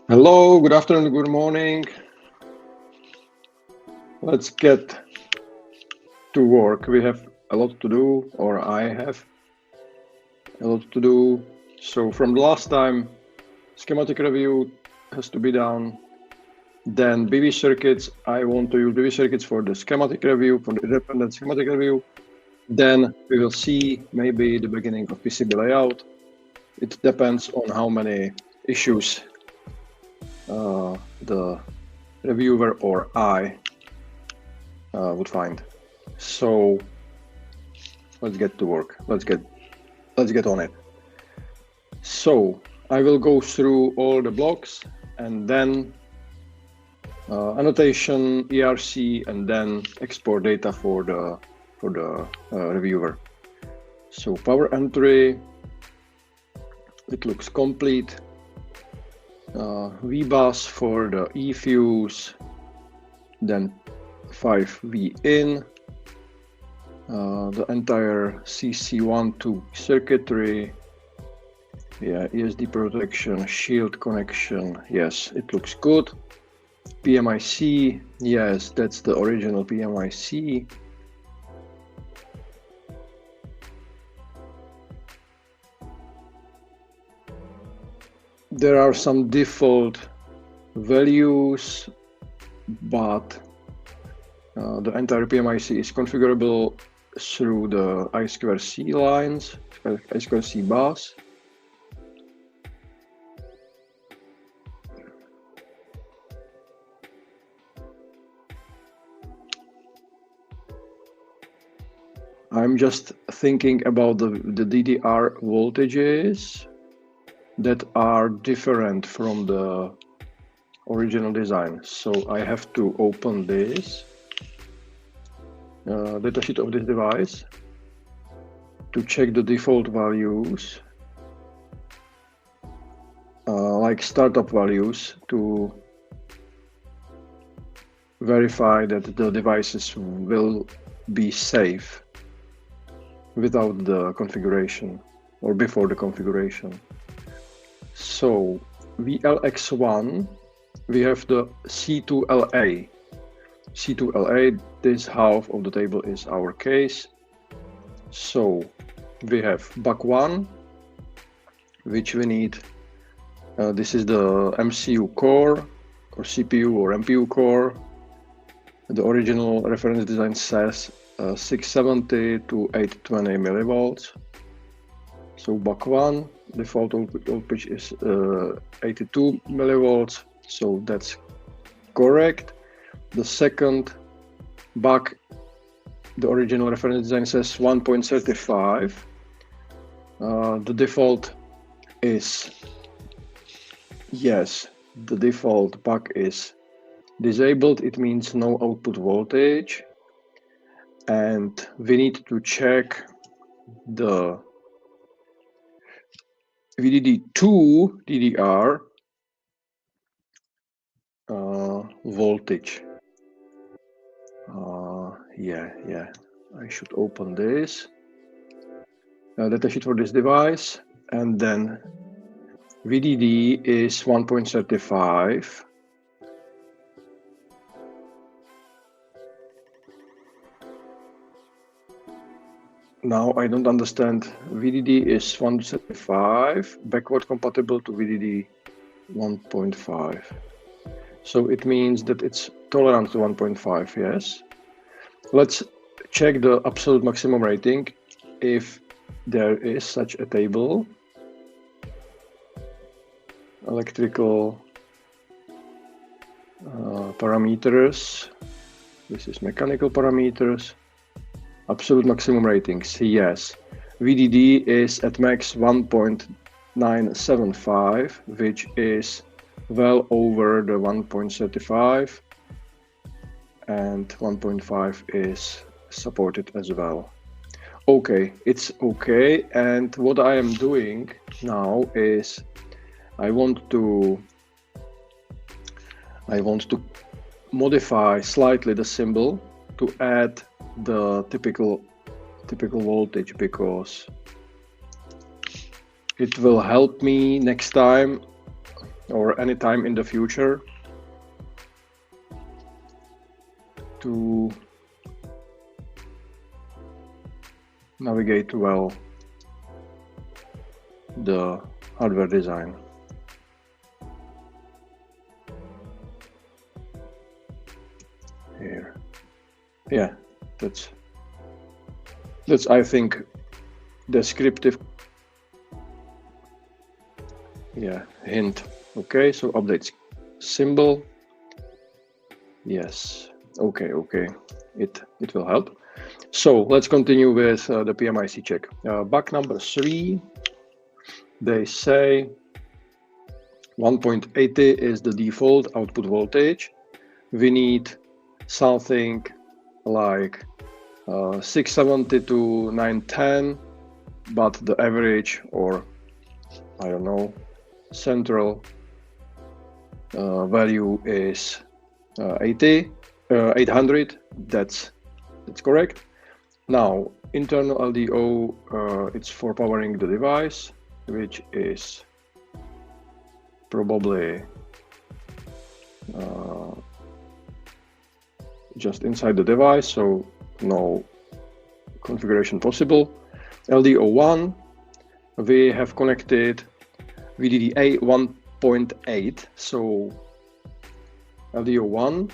Hello, good afternoon, good morning. Let's get to work. We have a lot to do, or I have a lot to do. So from the last time, schematic review has to be done. Then BV circuits, I want to use BV circuits for the schematic review, for the independent schematic review. Then we will see maybe the beginning of PCB layout. It depends on how many issues the reviewer or I would find. So let's get to work. Let's get on it. So I will go through all the blocks and then annotation, ERC, and then export data for the reviewer. So power entry, it looks complete. VBus for the eFuse, then 5V in, the entire CC12 circuitry, yeah, ESD protection, shield connection, yes, it looks good. PMIC, yes, that's the original PMIC. There are some default values, but the entire PMIC is configurable through the I2C lines, I2C bus. I'm just thinking about the DDR voltages that are different from the original design. So I have to open this datasheet of this device to check the default values, like startup values, to verify that the devices will be safe without the configuration or before the configuration. So VLX1, we have the C2LA. C2LA, this half of the table is our case. So we have BAC1, which we need. This is the MCU core, or CPU or MPU core. The original reference design says 670 to 820 millivolts. So BAC1, default voltage is 82 millivolts, so that's correct. The second BAC, the original reference design says 1.35. The default is, yes, the default BAC is disabled. It means no output voltage. And we need to check the VDD2 DDR voltage. Yeah, I should open this datasheet for this device, and then VDD is 1.35. Now I don't understand. VDD is 1.35, backward compatible to VDD 1.5. So it means that it's tolerant to 1.5, yes. Let's check the absolute maximum rating if there is such a table. Electrical parameters. This is mechanical parameters. Absolute maximum ratings, yes. VDD is at max 1.975, which is well over the 1.35, and 1.5 is supported as well. Okay, it's okay. And what I am doing now is I want to modify slightly the symbol to add the typical voltage, because it will help me next time or any time in the future to navigate well the hardware design. Here, yeah, that's I think descriptive, yeah, hint. Okay, so update symbol, yes, okay, it will help. So let's continue with the PMIC check. Bug number 3, they say 1.80 is the default output voltage. We need something like 670 to 910, but the average, or I don't know, central value is 800. That's correct. Now, internal LDO, it's for powering the device, which is probably just inside the device, so no configuration possible. LDO1, we have connected VDDA 1.8, so LDO1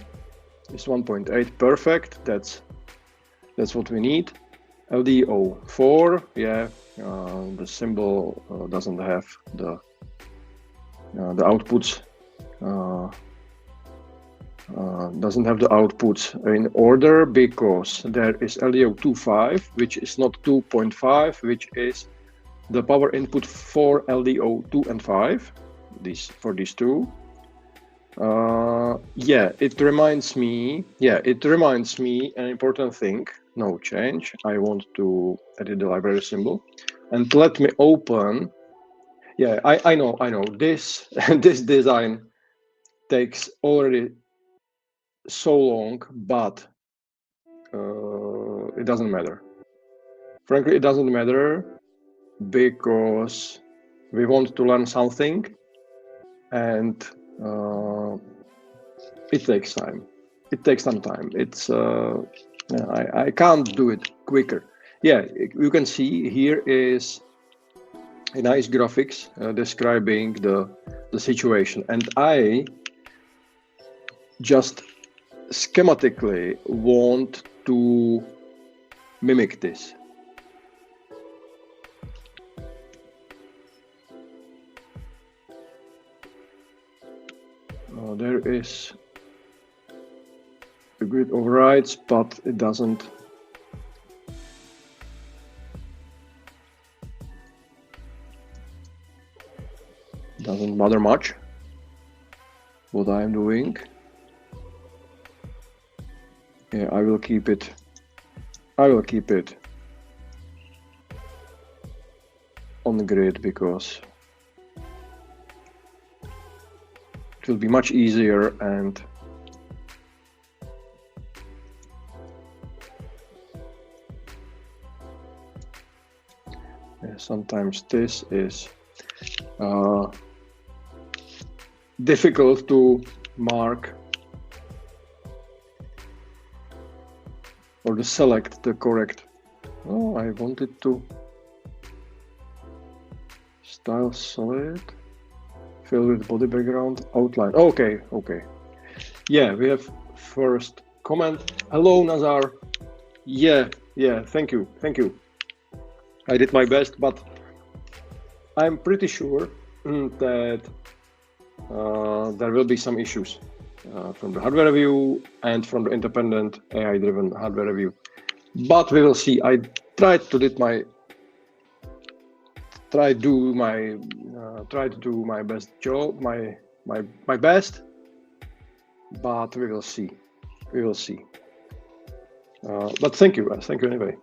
is 1.8, perfect, that's what we need. LDO4, yeah, the symbol doesn't have the outputs, doesn't have the outputs in order, because there is LDO25, which is not 2.5, which is the power input for LDO2 and 5, for these two. Yeah, it reminds me an important thing. No change. I want to edit the library symbol, and let me open. Yeah, I know. This this design takes already so long, but it doesn't matter. Frankly, it doesn't matter, because we want to learn something, and it takes time. It takes some time. It's I can't do it quicker. Yeah, you can see here is a nice graphics describing the situation, and I just schematically want to mimic this. There is a grid overrides, but it doesn't matter much what I'm doing. Yeah, I will keep it on the grid, because it will be much easier, and sometimes this is difficult to mark or to select the correct. Oh, I wanted to style solid, fill with body background, outline. Okay. Yeah, we have first comment. Hello, Nazar. Yeah, thank you. I did my best, but I'm pretty sure that there will be some issues from the hardware review and from the independent AI-driven hardware review. But we will see. I tried to do my best job, my best, but we will see. But thank you, guys. Thank you anyway.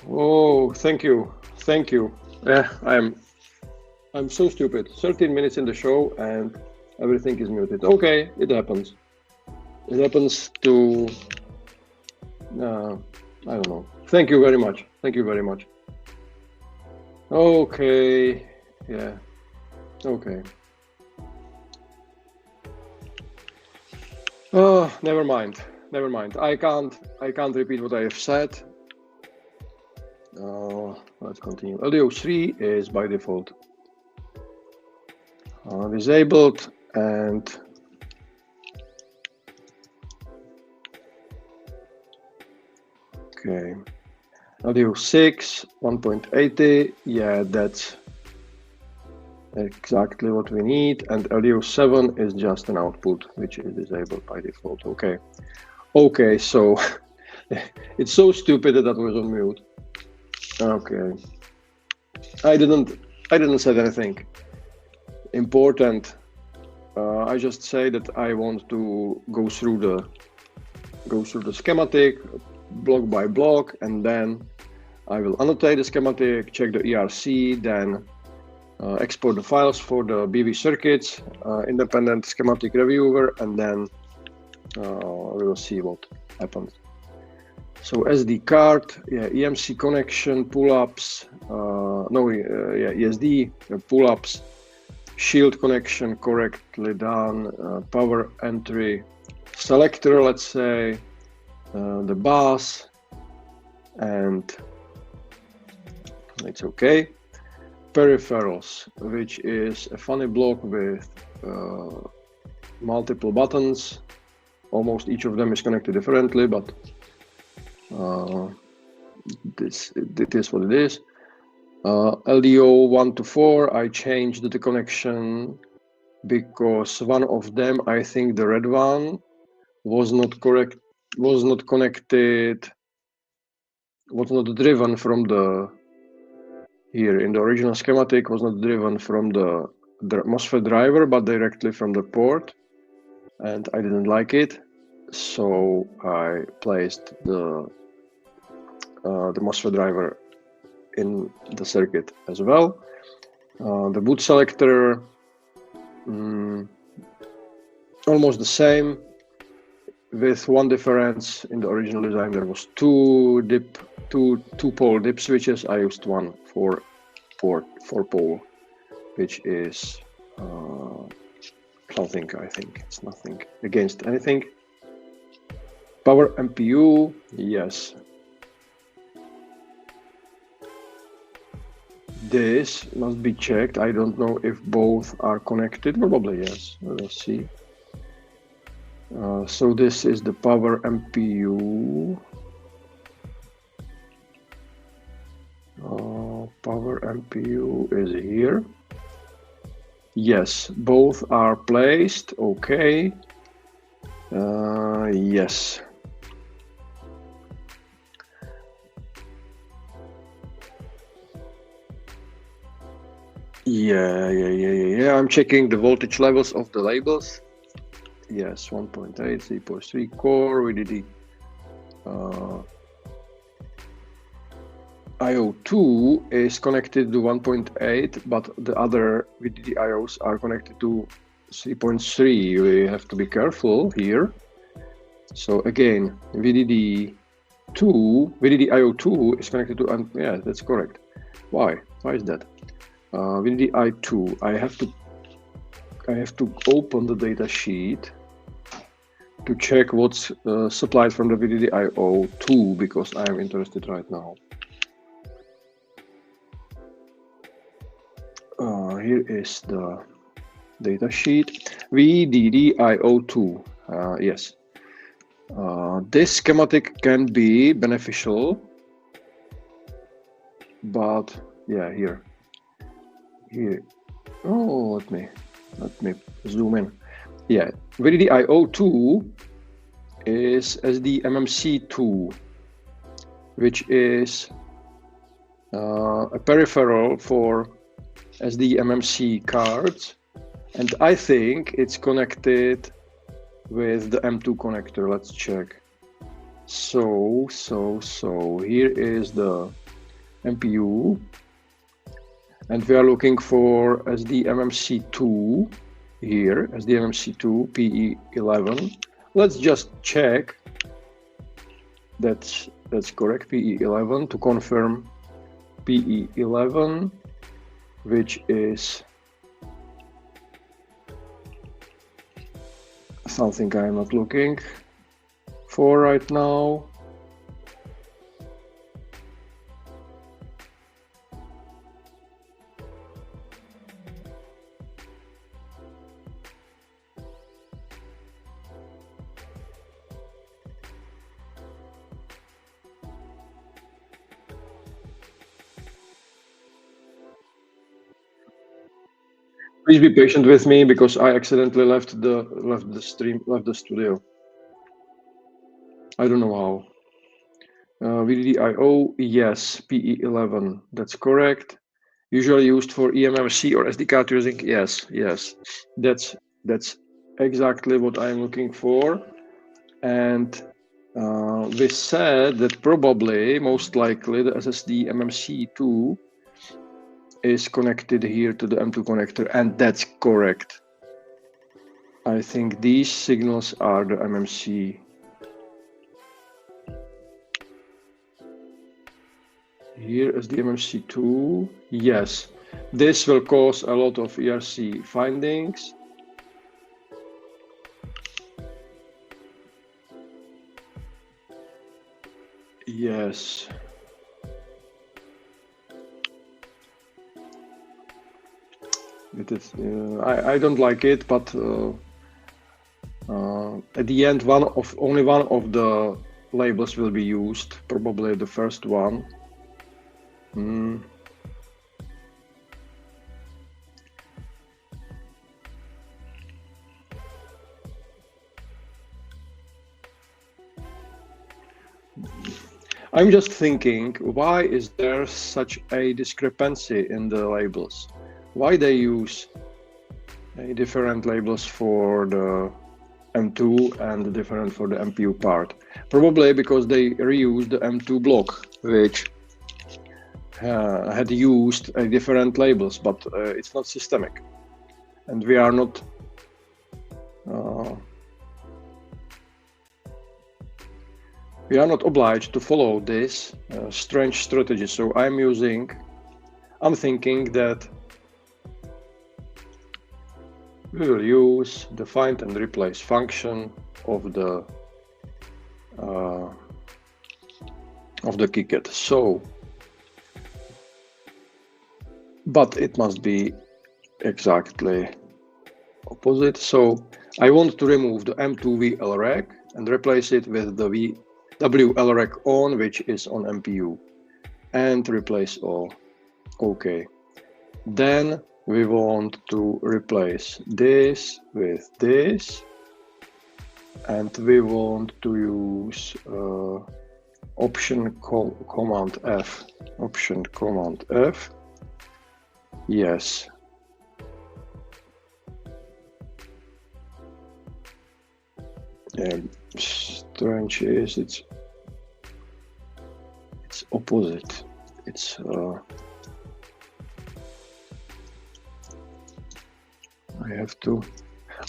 Oh, thank you. Thank you. Yeah, I'm so stupid. 13 minutes in the show and everything is muted. Okay, it happens. It happens to, I don't know. Thank you very much. Thank you very much. Okay, yeah, okay. Oh, never mind. Never mind. I can't repeat what I have said. Let's continue. LDO 3 is by default disabled, and okay. LDO 6 1.80, yeah, that's exactly what we need. And LDO 7 is just an output, which is disabled by default. Okay. Okay, so it's so stupid that was on mute. Okay. I didn't say anything important. I just say that I want to go through the schematic block by block, and then I will annotate the schematic, check the ERC, then export the files for the BV circuits, independent schematic reviewer, and then we will see what happens. So SD card, yeah, EMC connection, pull-ups, ESD pull-ups, shield connection correctly done, power entry selector, let's say, the bus, and it's okay. Peripherals, which is a funny block with multiple buttons. Almost each of them is connected differently, but it is what it is. LDO 1 to 4, I changed the connection because one of them, I think the red one, was not correct, was not connected, was not driven from the, here in the original schematic, was not driven from the MOSFET driver, but directly from the port, and I didn't like it, so I placed the MOSFET driver in the circuit as well. The boot selector, almost the same, with one difference. In the original design there was two pole dip switches. I used one for pole, which is something, I think it's nothing against anything. Power MPU, yes. This must be checked. I don't know if both are connected. Probably yes. Let's see. So this is the power MPU. Power MPU is here. Yes, both are placed. Okay. Yes. Yeah. I'm checking the voltage levels of the labels. Yes, 1.8, 3.3 core, VDD. IO2 is connected to 1.8, but the other VDD IOs are connected to 3.3. We have to be careful here. So again, VDD IO2 is connected to, yeah, that's correct. Why is that? VDD I2, I have to open the data sheet to check what's supplied from the VDD IO2, because I am interested right now. Here is the data sheet. VDD IO2, yes. This schematic can be beneficial, but yeah, here. Oh, let me zoom in. Yeah, VDD IO2 is STM32MP215F, which is a peripheral for STM32MP215F cards, and I think it's connected with the M2 connector. Let's check. So here is the MPU, and we are looking for STM32 here, STM32 PE11. Let's just check that's correct, PE11, to confirm PE11, which is something I'm not looking for right now. Please be patient with me because I accidentally left the studio. I don't know how. VDDIO, yes, PE11, that's correct. Usually used for eMMC or SD card using, yes, that's exactly what I'm looking for. And we said that probably, most likely, the SSD MMC2 is connected here to the M2 connector, and that's correct. I think these signals are the MMC. Here is the MMC2. Yes, this will cause a lot of ERC findings. Yes. It is. I don't like it, but at the end, only one of the labels will be used. Probably the first one. I'm just thinking, why is there such a discrepancy in the labels? Why they use different labels for the M2 and different for the MPU part? Probably because they reused the M2 block, which had used different labels, but it's not systemic, and we are not obliged to follow this strange strategy. So I'm thinking that we will use the find and replace function of the KiCad. So, but it must be exactly opposite. So I want to remove the M2 VLREC and replace it with the WLREC on, which is on MPU, and replace all. Okay. Then we want to replace this with this, and we want to use option command F. Option command F. Yes. Strange is it's opposite. It's I have to.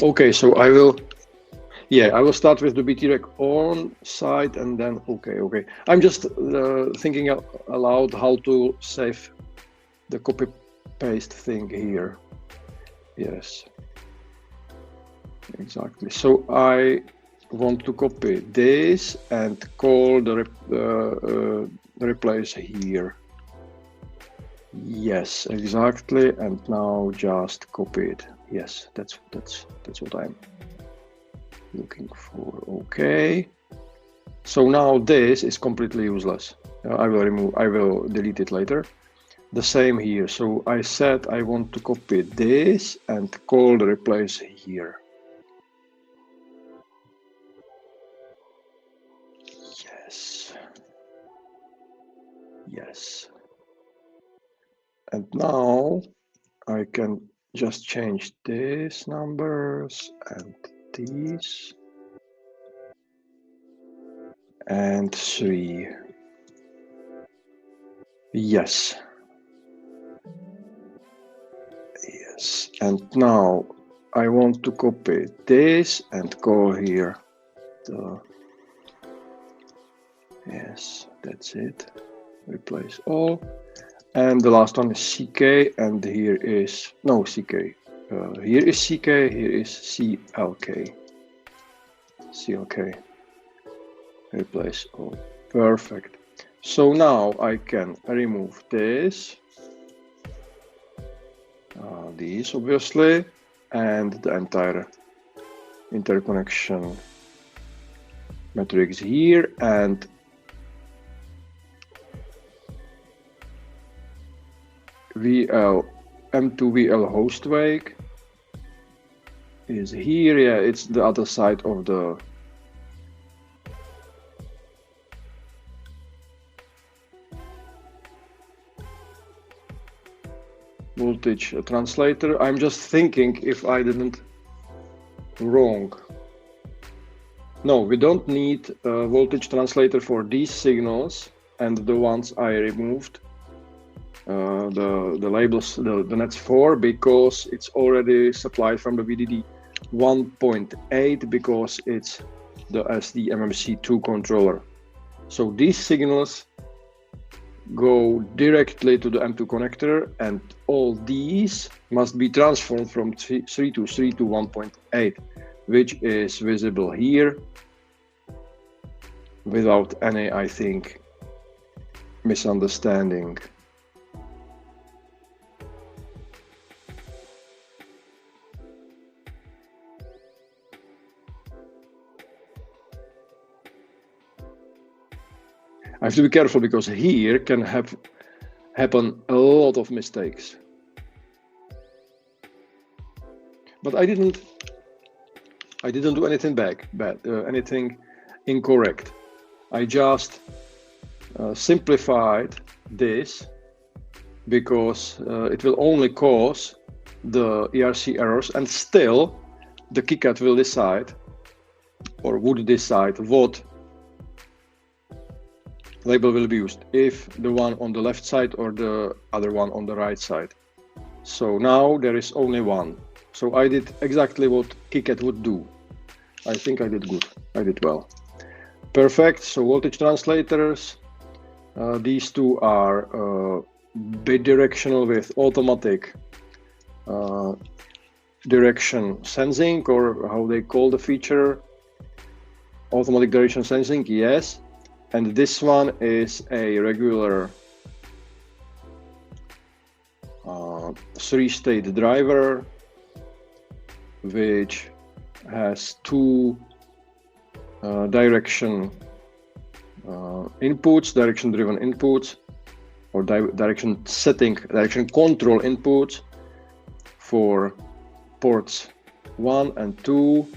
Okay, so I will start with the BTREC on side, and then okay. I'm just thinking aloud how to save the copy paste thing here. Yes, exactly. So I want to copy this and call the replace here. Yes, exactly. And now just copy it. Yes, that's what I'm looking for. Okay. So now this is completely useless. I will delete it later. The same here. So I said I want to copy this and call the replace here. Yes. And now I can just change these numbers and these and 3. Yes. Yes. And now I want to copy this and call here the, yes, that's it. Replace all. And the last one is CK, and here is, no, CK. Here is CK, here is CLK. CLK. Replace all. Perfect. So now I can remove this, these obviously, and the entire interconnection matrix here, and VL M2VL host wake is here. Yeah, it's the other side of the voltage translator. I'm just thinking if I didn't wrong. No, we don't need a voltage translator for these signals and the ones I removed. The labels, the nets 4, because it's already supplied from the VDD 1.8 because it's the STM32MP215F controller. So these signals go directly to the M2 connector, and all these must be transformed from 3.3 to 1.8, which is visible here without any, I think, misunderstanding. I have to be careful because here can happen a lot of mistakes. But I didn't do anything bad, anything incorrect. I just simplified this because it will only cause the ERC errors, and still the KiCad will decide, or would decide, what label will be used, if the one on the left side or the other one on the right side. So now there is only one. So I did exactly what KiCad would do. I think I did good. I did well. Perfect. So voltage translators. These two are bidirectional with automatic direction sensing, or how they call the feature. Automatic direction sensing, yes. And this one is a regular 3-state driver, which has two direction inputs, direction-driven inputs, or direction control inputs for ports 1 and 2.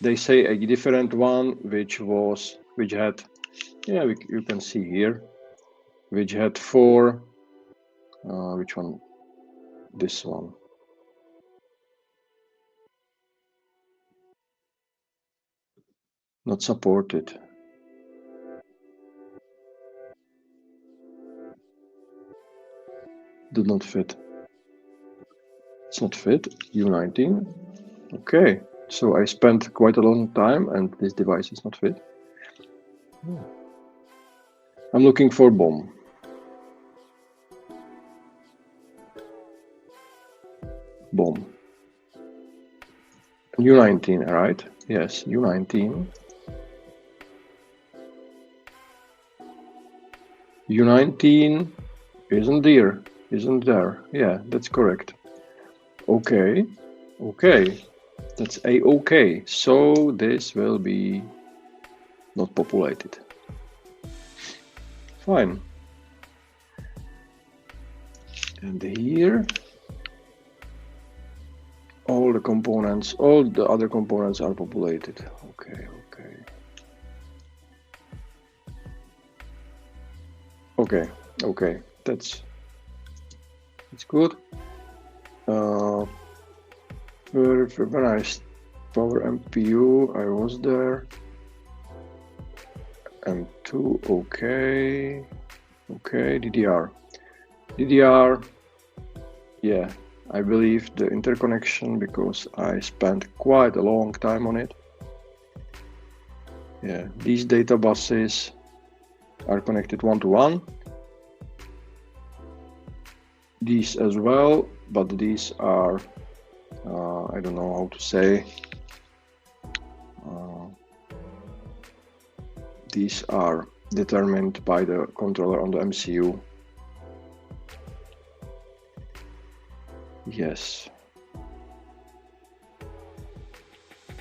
They say a different one, which had, yeah, you can see here, which had 4. Which one? This one. Not supported. Did not fit. It's not fit. U19. Okay. So I spent quite a long time, and this device is not fit. Yeah. I'm looking for BOM. BOM. U19, right? Yes, U19. U19 isn't there? Yeah, that's correct. Okay, okay, that's a-okay. So this will be not populated. Fine. And here, all the components, all the other components are populated. Okay, okay. Okay, okay, that's good. When I power MPU, I was there. M2, okay, okay, DDR. DDR, yeah, I believe the interconnection because I spent quite a long time on it. Yeah, these data buses are connected one-to-one. These as well, but these are, I don't know how to say, these are determined by the controller on the MCU. Yes.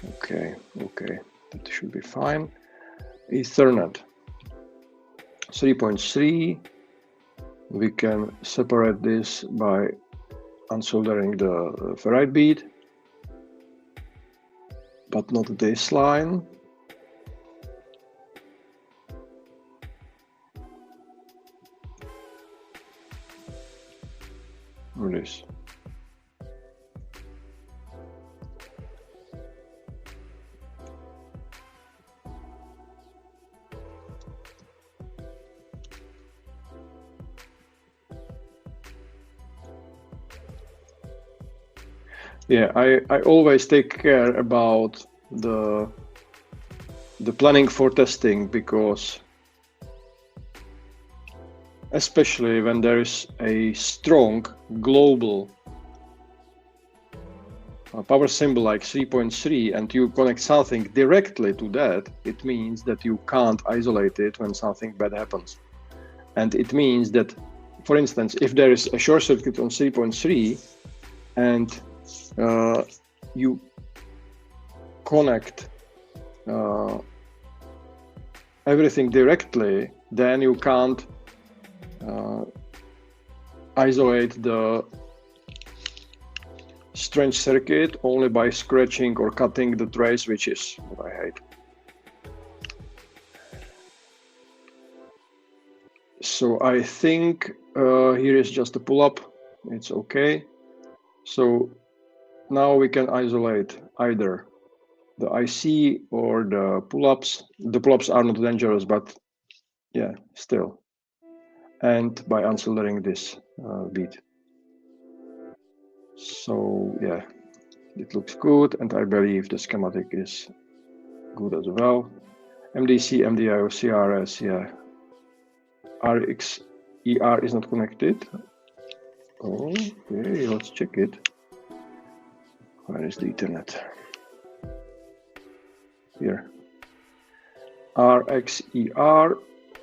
Okay, that should be fine. Ethernet 3.3. We can separate this by unsoldering the ferrite bead, but not this line. Or this. Yeah, I always take care about the planning for testing, because especially when there is a strong global power symbol like 3.3 and you connect something directly to that, it means that you can't isolate it when something bad happens. And it means that, for instance, if there is a short circuit on 3.3 and you connect everything directly, then you can't isolate the strange circuit only by scratching or cutting the trace, which is what I hate. So I think here is just a pull-up. It's okay. So now we can isolate either the IC or the pull-ups. The pull-ups are not dangerous, but yeah, still. And by unsoldering this bead. So yeah, it looks good, and I believe the schematic is good as well. MDC, MDIO, CRS, yeah. RXER is not connected. Okay, let's check it. Where is the Ethernet? Here. RXER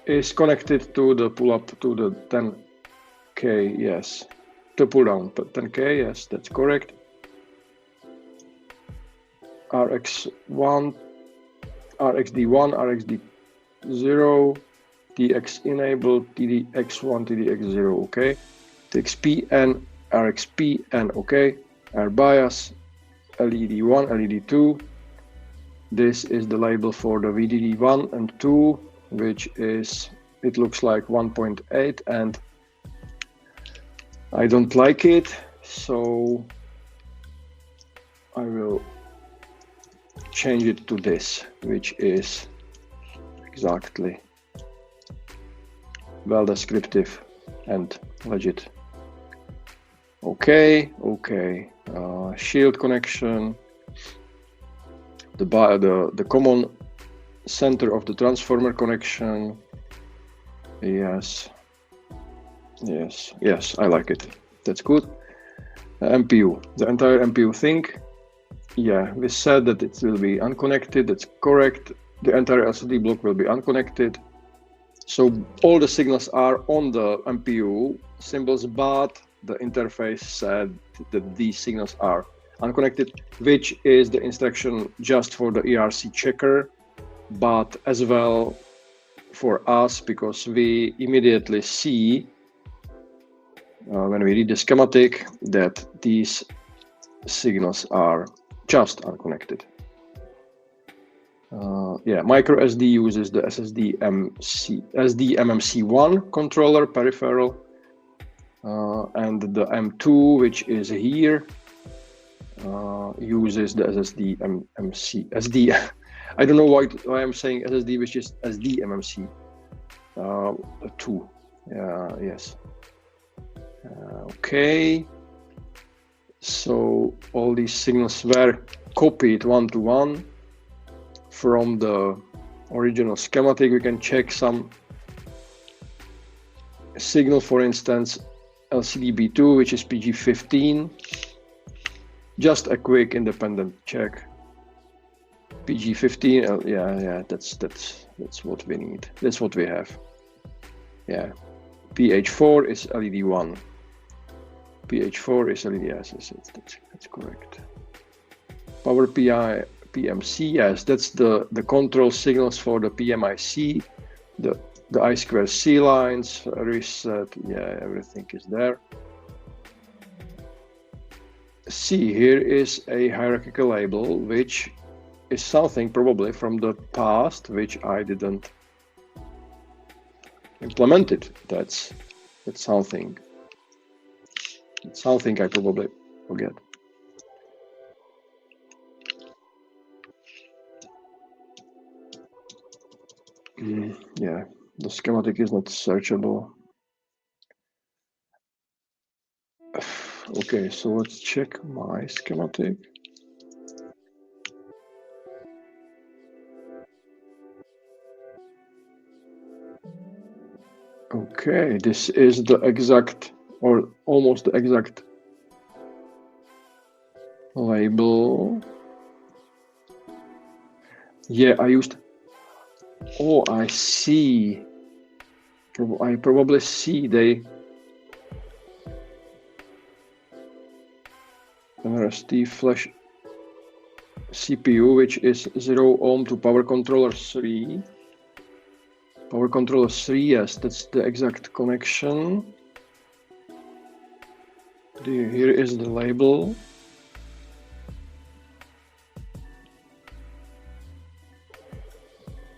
is connected to the pull-up to the 10K, yes. The pull-down, but 10K, yes, that's correct. RX1, RXD1, RXD0, TX enabled, TDX1, TDX0, okay. TXPN, RXPN, okay. R bias, LED1, LED2. This is the label for the VDD1 and 2, which is, it looks like 1.8, and I don't like it, so I will change it to this, which is exactly well descriptive and legit. Okay, shield connection, the common center of the transformer connection. Yes, I like it. That's good. MPU, the entire MPU thing. Yeah, we said that it will be unconnected. That's correct. The entire LCD block will be unconnected. So all the signals are on the MPU symbols, but the interface said that these signals are unconnected, which is the instruction just for the ERC checker, but as well for us, because we immediately see when we read the schematic that these signals are just unconnected. Yeah, micro SD uses the SDMMC1 controller peripheral, and the M2, which is here, uses the SD. I don't know why I'm saying SSD, which is SDMMC 2. Yes. Okay. So all these signals were copied one-to-one from the original schematic. We can check some signal, for instance, LCD-B2, which is PG15. Just a quick independent check. PG15, yeah, that's what we need. That's what we have. Yeah, PH4 is LED1. PH4 is LED, yes, that's correct. Power PI, PMC, yes, that's the control signals for the PMIC, the I2C lines, reset, yeah, everything is there. C, here is a hierarchical label, which is something probably from the past, which I didn't implement it. That's something. It's something I probably forget. Yeah, the schematic is not searchable. Okay, so let's check my schematic. Okay, this is the exact, or almost the exact label. Yeah, I used, oh, I see. I probably see they RST flash CPU, which is 0 ohm to power controller 3. Power controller 3, yes, that's the exact connection. Here is the label.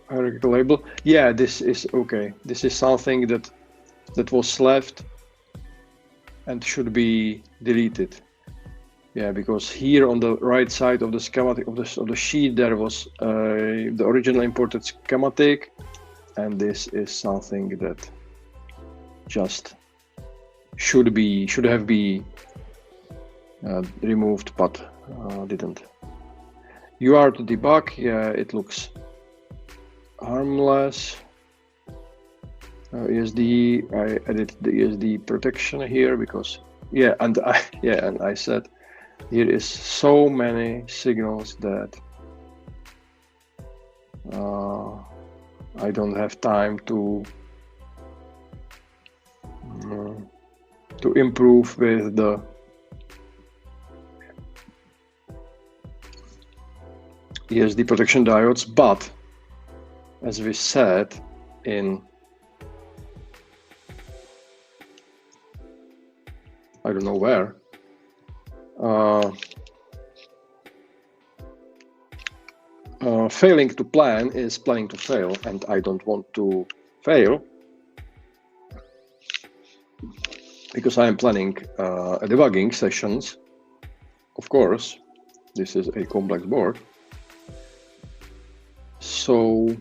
Hierarchical label. Yeah, this is okay. This is something that was left and should be deleted. Yeah, because here on the right side of the schematic of the sheet there was the original imported schematic, and this is something that just should have been removed, but didn't. UART to debug, yeah, it looks harmless. ESD, I added the ESD protection here because and I said here is so many signals that I don't have time to improve with the ESD protection diodes, but as we said in I don't know where, failing to plan is planning to fail, and I don't want to fail because I am planning debugging sessions. Of course, this is a complex board. So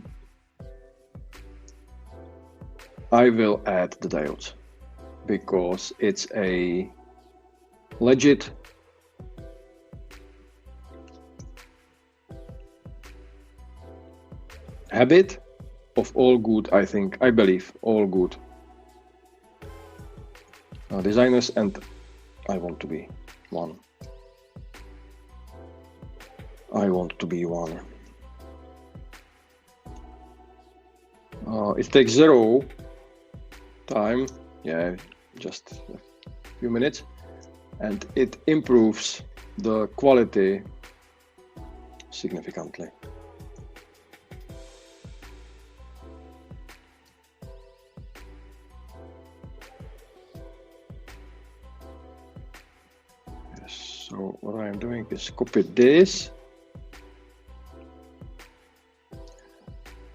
I will add the diodes because it's a legit habit of all good, I believe, all good designers, and I want to be one. I want to be one. It takes 0 time, yeah, just a few minutes, and it improves the quality significantly. Yes, so what I'm doing is copy this.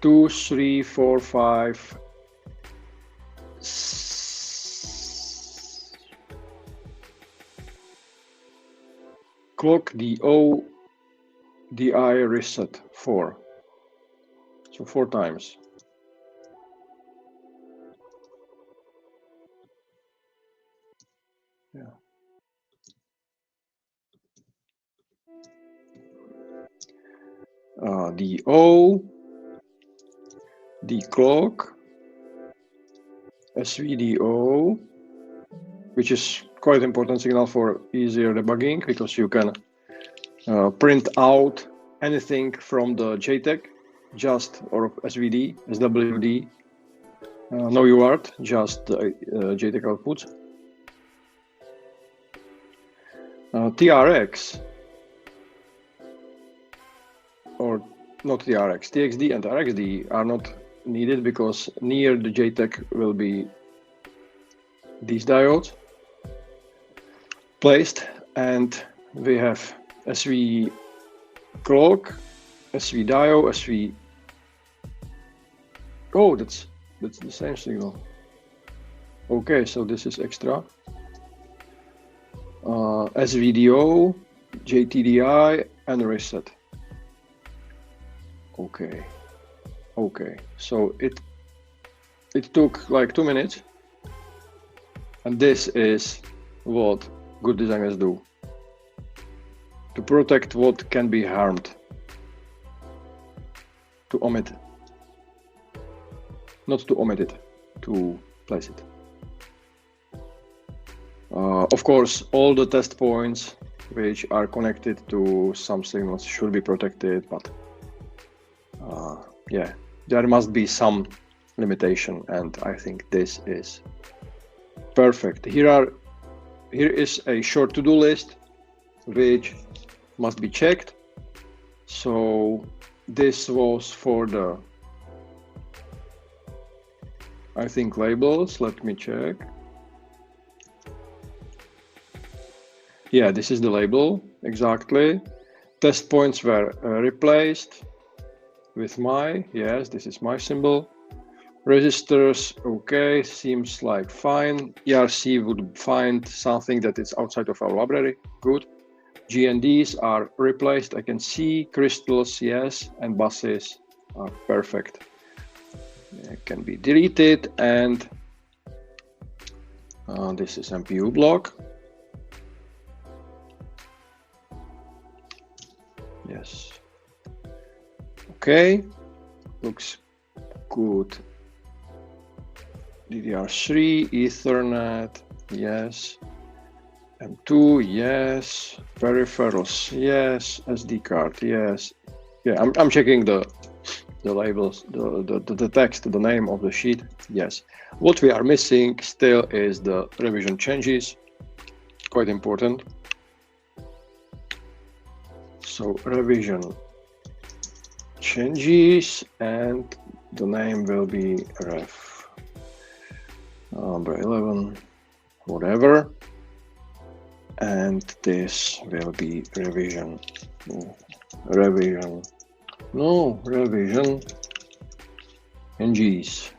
2, 3, 4, 5, clock DO, DI reset 4. So 4 times. Yeah. The O, the clock, SVDO, which is quite important signal for easier debugging because you can print out anything from the JTAG, just or SVD, SWD, no UART, just the JTAG output. TRX, or not TRX, TXD and RXD are not needed because near the JTAG will be these diodes placed, and we have SV clock, SV diode, SV. Oh, that's the same signal. Okay, so this is extra. SVDO, JTDI, and reset. Okay. Okay, so it took like 2 minutes, and this is what good designers do to protect what can be harmed, to omit, not to omit it, to place it. Of course, all the test points which are connected to some signals should be protected, but yeah, there must be some limitation, and I think this is perfect. Here is a short to-do list which must be checked. So this was for the, I think, labels. Let me check. Yeah, this is the label, exactly. Test points were replaced with my, yes, this is my symbol. Resistors, okay, seems like fine. ERC would find something that is outside of our library, good. GNDs are replaced, I can see. Crystals, yes, and buses are perfect. It can be deleted, and this is MPU block. Yes. Okay, looks good. DDR3, Ethernet, yes. M2, yes. Peripherals, yes. SD card, yes. Yeah, I'm checking the labels, the text, the name of the sheet, yes. What we are missing still is the revision changes, quite important. So revision changes, and the name will be ref number 11, whatever, and this will be revision NGs.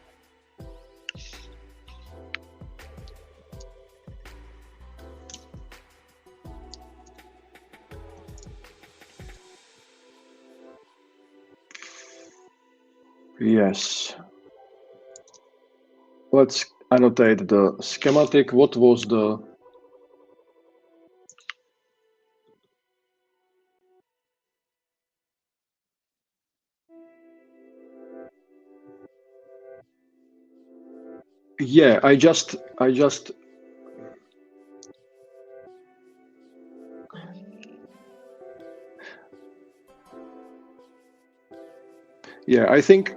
Yes. Let's annotate the schematic. What was the yeah, I just yeah, I think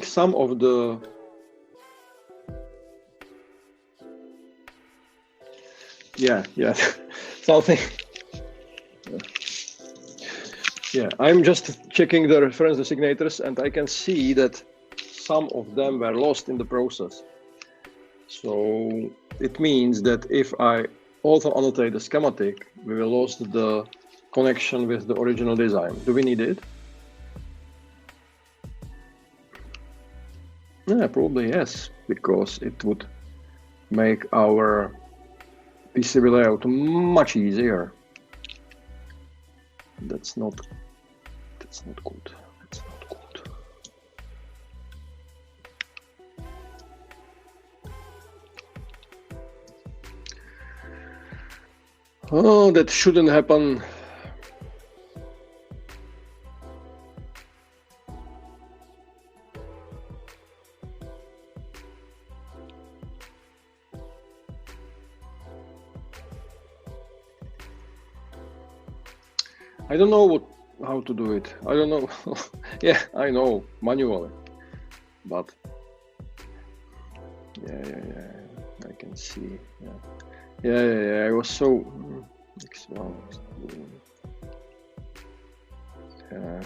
some of the yeah something. Yeah, I'm just checking the reference designators, and I can see that some of them were lost in the process. So it means that if I also annotate the schematic, we will lose the connection with the original design. Do we need it? Yeah, probably yes, because it would make our PCB layout much easier. That's not good. That's not good. Oh, that shouldn't happen. I don't know how to do it. I don't know. Yeah, I know manually, but yeah. I can see. Yeah. I was so. Yeah.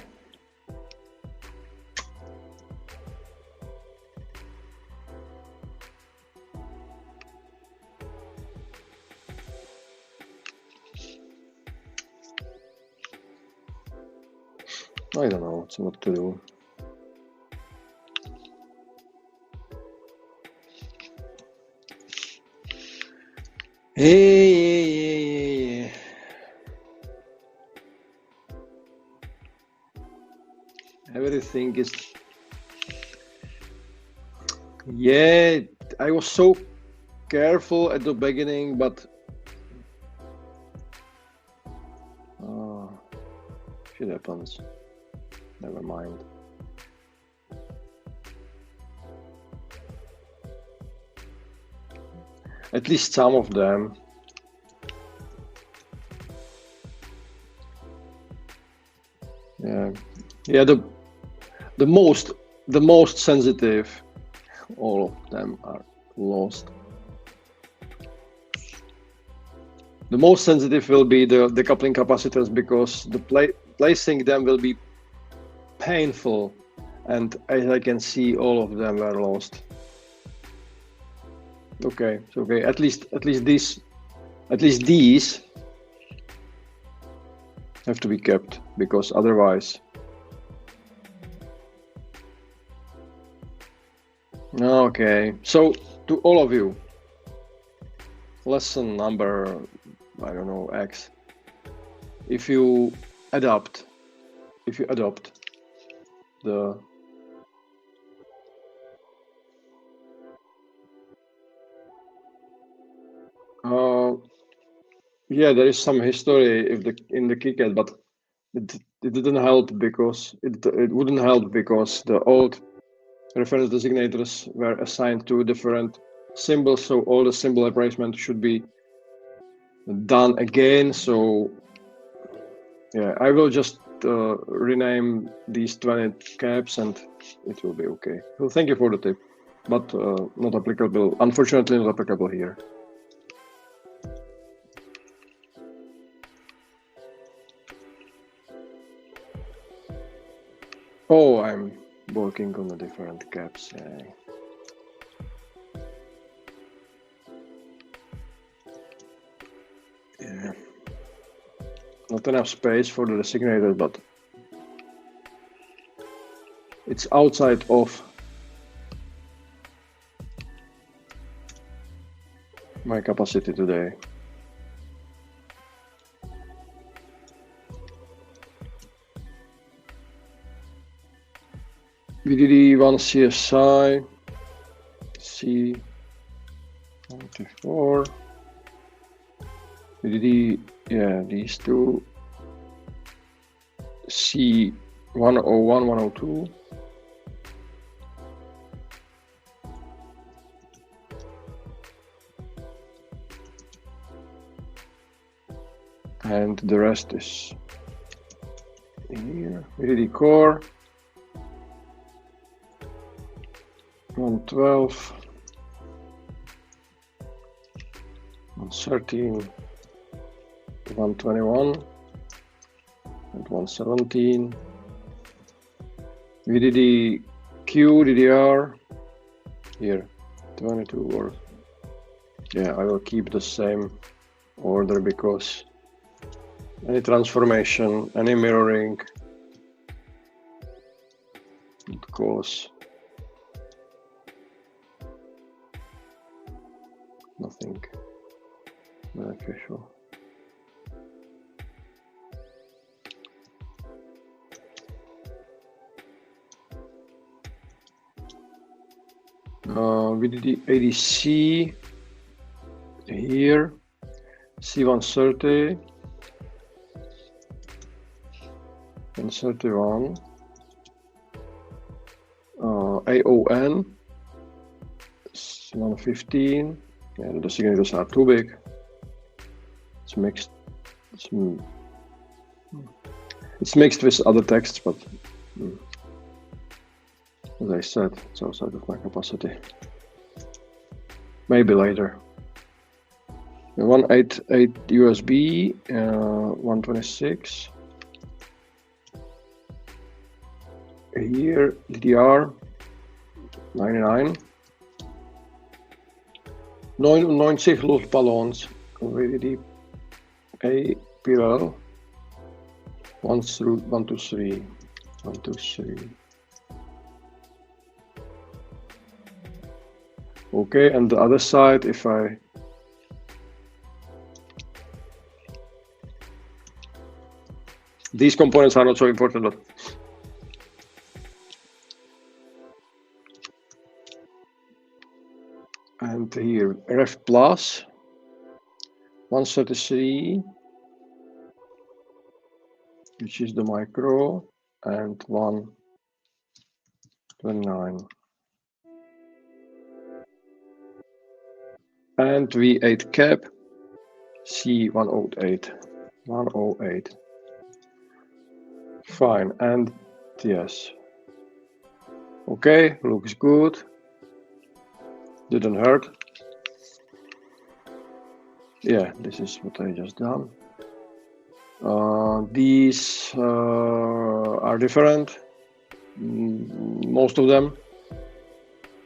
I don't know what to do. Hey. Everything is. Yeah, I was so careful at the beginning, but shit happens. Never mind. At least some of them. Yeah. The most sensitive. All of them are lost. The most sensitive will be the decoupling capacitors, because the placing them will be painful, and as I can see, all of them were lost. Okay, it's okay. At least these have to be kept, because otherwise. Okay, so to all of you, lesson number, I don't know, X. If you adopt the yeah, there is some history in the KiCad, but it didn't help, because it wouldn't help because the old reference designators were assigned to different symbols, so all the symbol replacement should be done again. So yeah, I will just rename these 20 caps and it will be okay. Well, thank you for the tip, but not applicable, unfortunately not applicable here. Oh, I'm working on the different caps. Yeah. Not enough space for the designator, but it's outside of my capacity today. VDD1 CSI C24 VDD, yeah, these two C101 102 and the rest is here. VDD core 112 113 121 and 117 VDD Q DDR here 22, or yeah, I will keep the same order because any transformation, any mirroring would cause nothing beneficial. VDD ADC here C130 and 31, AON 115. Yeah, the signatures are too big. It's mixed. It's mixed with other texts, but as I said, it's outside of my capacity. Maybe later. 188 USB, 126. Here, DDR 99. 90 luchtballons, VDD A parallel. 1 through 1 to 3. 1 to 3. Okay, and the other side, if I these components are not so important, but and here ref plus 133, which is the micro, and 129. And V8 cap C108. 108. Fine, and yes. Okay, looks good. Didn't hurt. Yeah, this is what I just done. These are different. Most of them.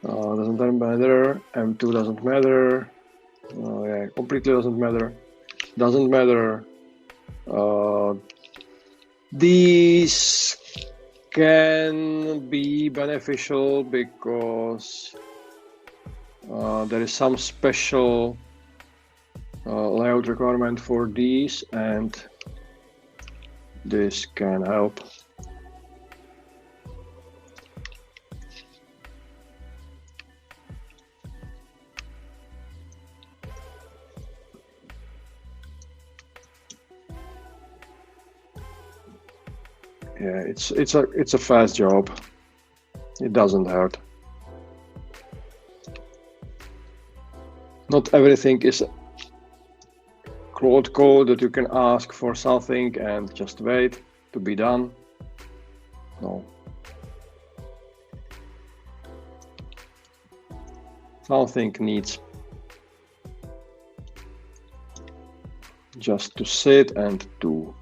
Doesn't matter. M2 doesn't matter. Yeah, completely doesn't matter. Doesn't matter. These can be beneficial because there is some special layout requirement for these, and this can help. Yeah, it's a fast job. It doesn't hurt. Not everything is Claude code that you can ask for something and just wait to be done. No. Something needs just to sit and do.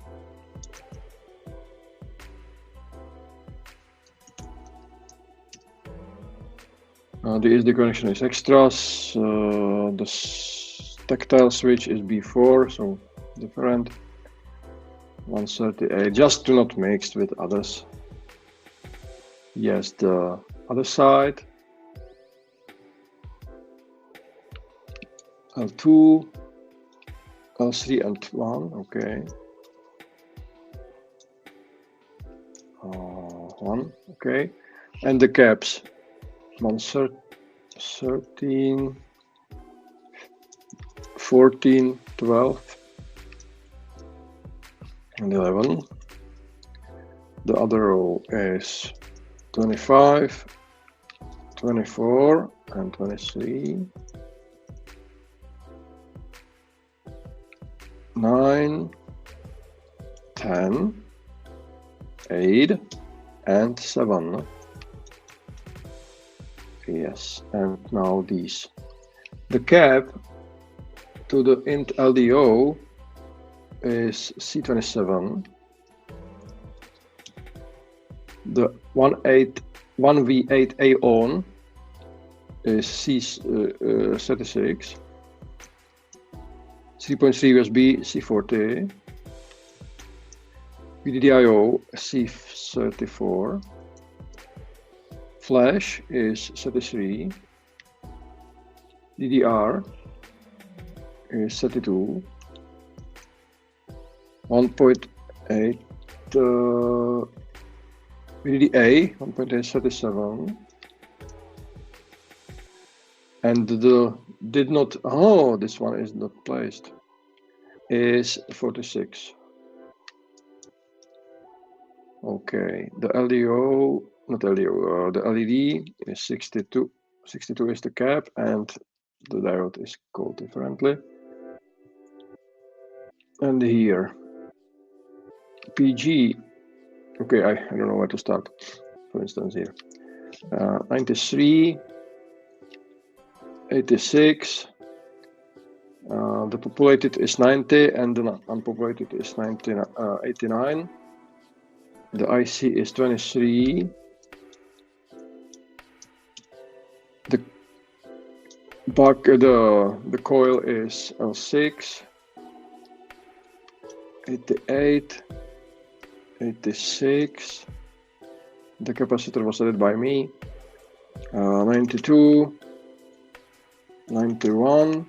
The SD connection is extras. The tactile switch is B4, so different. 138, just to not mix with others. Yes, the other side. L2, L3 and 1, okay. 1, okay. And the caps. 13, 14, 12, and 11. The other row is 25, 24, and 23. 9, 10, 8, and 7. Yes, and now these. The cap to the int LDO is C27. The 1V8 AON is C36. 3.3 USB C40. VDDIO C34. Flash is 33. DDR is 32. 1.8 VDA 1.837. And the did not, oh, this one is not placed. is 46. Okay, the LDO, not LDO, the LED is 62. 62 is the cap, and the diode is called differently. And here, PG, okay, I don't know where to start. For instance, here, 93, 86, the populated is 90, and the unpopulated is 89. The IC is 23. The coil is 6, 88, 86. The capacitor was added by me. 92, 91.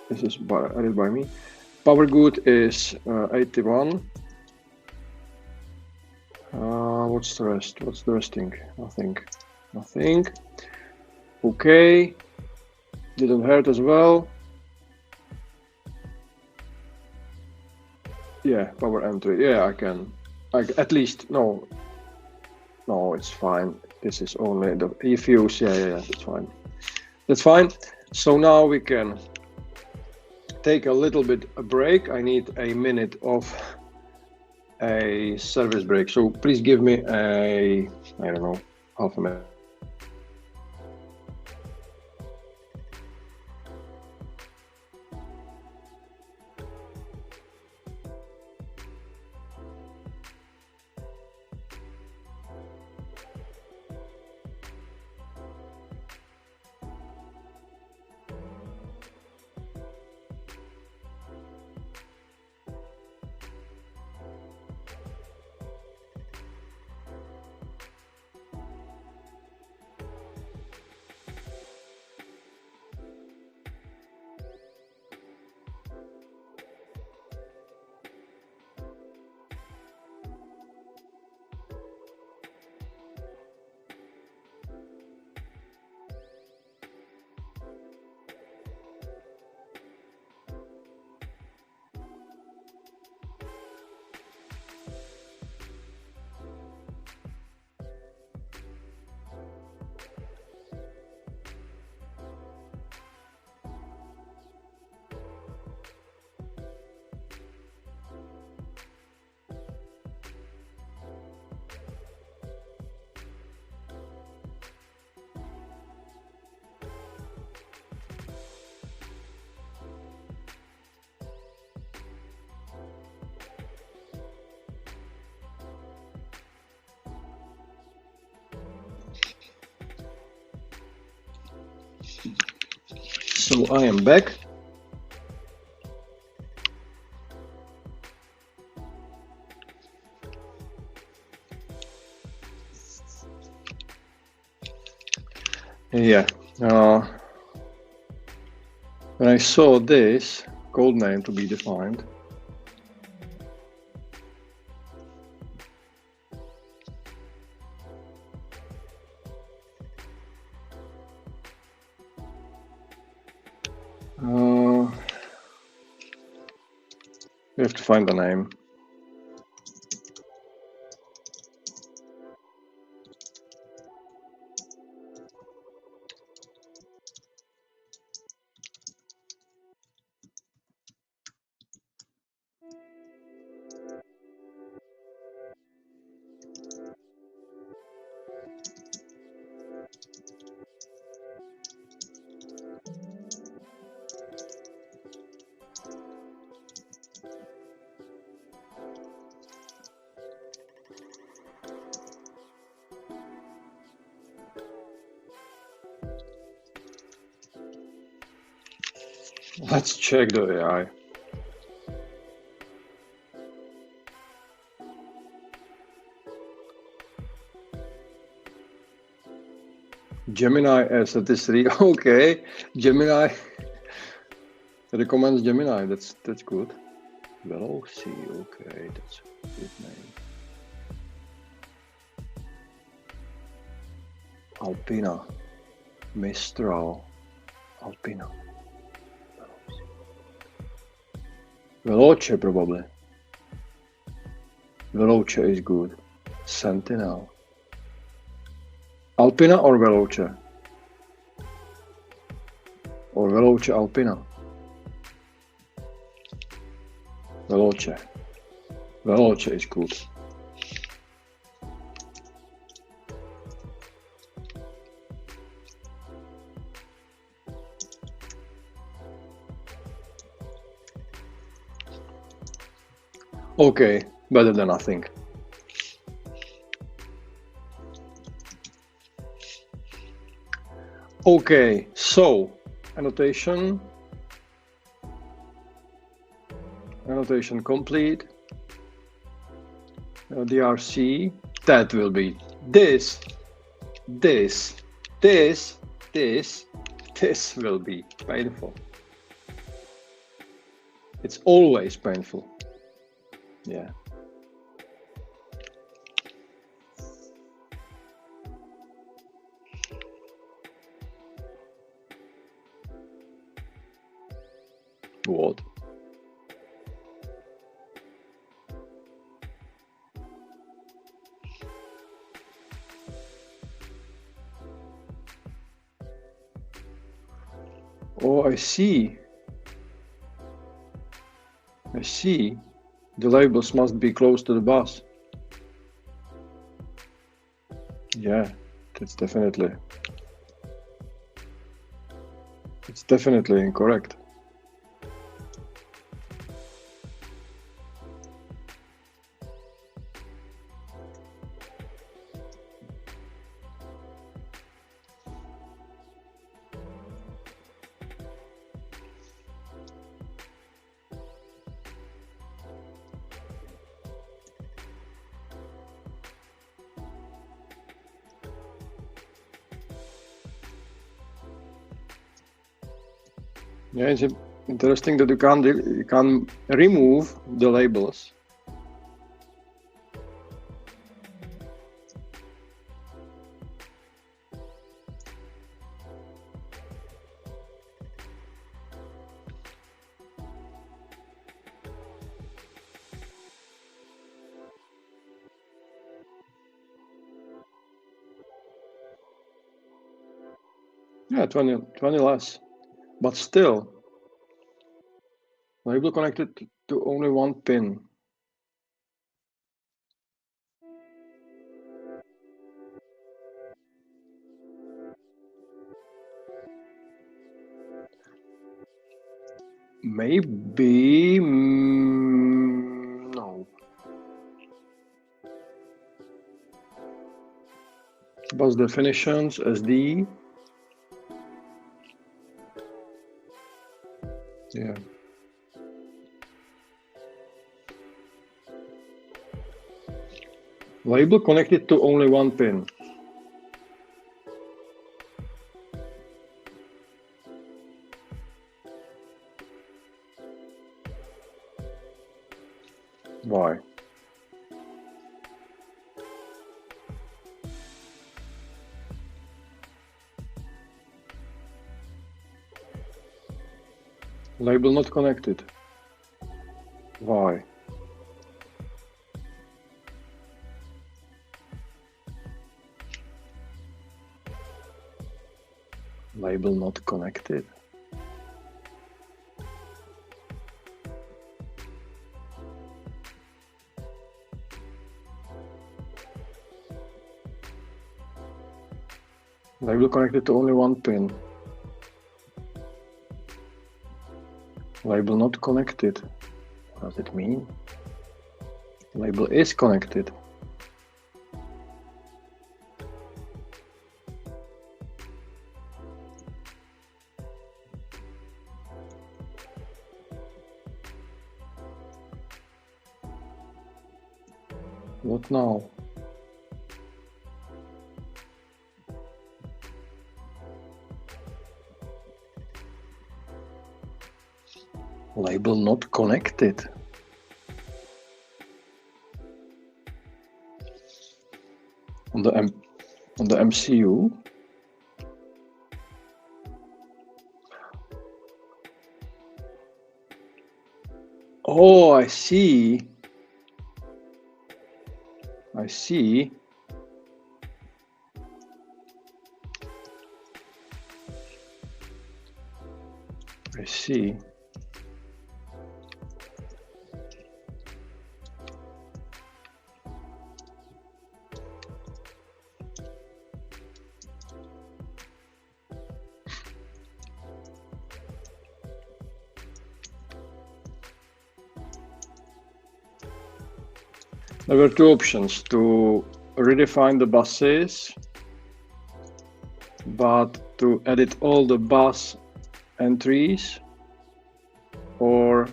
This is added by me. Power good is 81. What's the rest? What's the resting? Nothing. Nothing. Okay. Didn't hurt as well. Yeah, power entry. Yeah, I can. At least, no, it's fine. This is only the e-fuse. Yeah, that's fine. That's fine. So now we can take a little bit a break. I need a minute of a service break. So please give me I don't know, half a minute. So I am back. Yeah. When I saw this code name to be defined, we have to find the name. Let's check the AI. Gemini S33. Okay, Gemini recommends Gemini. That's good. Veloci. Okay, that's a good name. Alpina, Mistral, Alpina. Veloce probably. Veloce is good. Sentinel. Alpina or Veloce? Or Veloce Alpina? Veloce. Veloce is good. Okay, better than nothing. Okay, so annotation complete. DRC, that will be this will be painful. It's always painful. Yeah. What? Oh, I see. I see. The labels must be close to the bus. Yeah, it's definitely incorrect. Yeah, it's interesting that you can remove the labels. Yeah, 20 less, but still, label connected to only one pin. Maybe no. Bus definitions SD. Yeah. Label connected to only one pin. Why? Label not connected. Why? Label not connected. Label connected to only one pin. Label not connected. What does it mean? Label is connected. What now? Label not connected. On the MCU. Oh, I see. I see. I see. There were two options: to redefine the buses, but to edit all the bus entries, or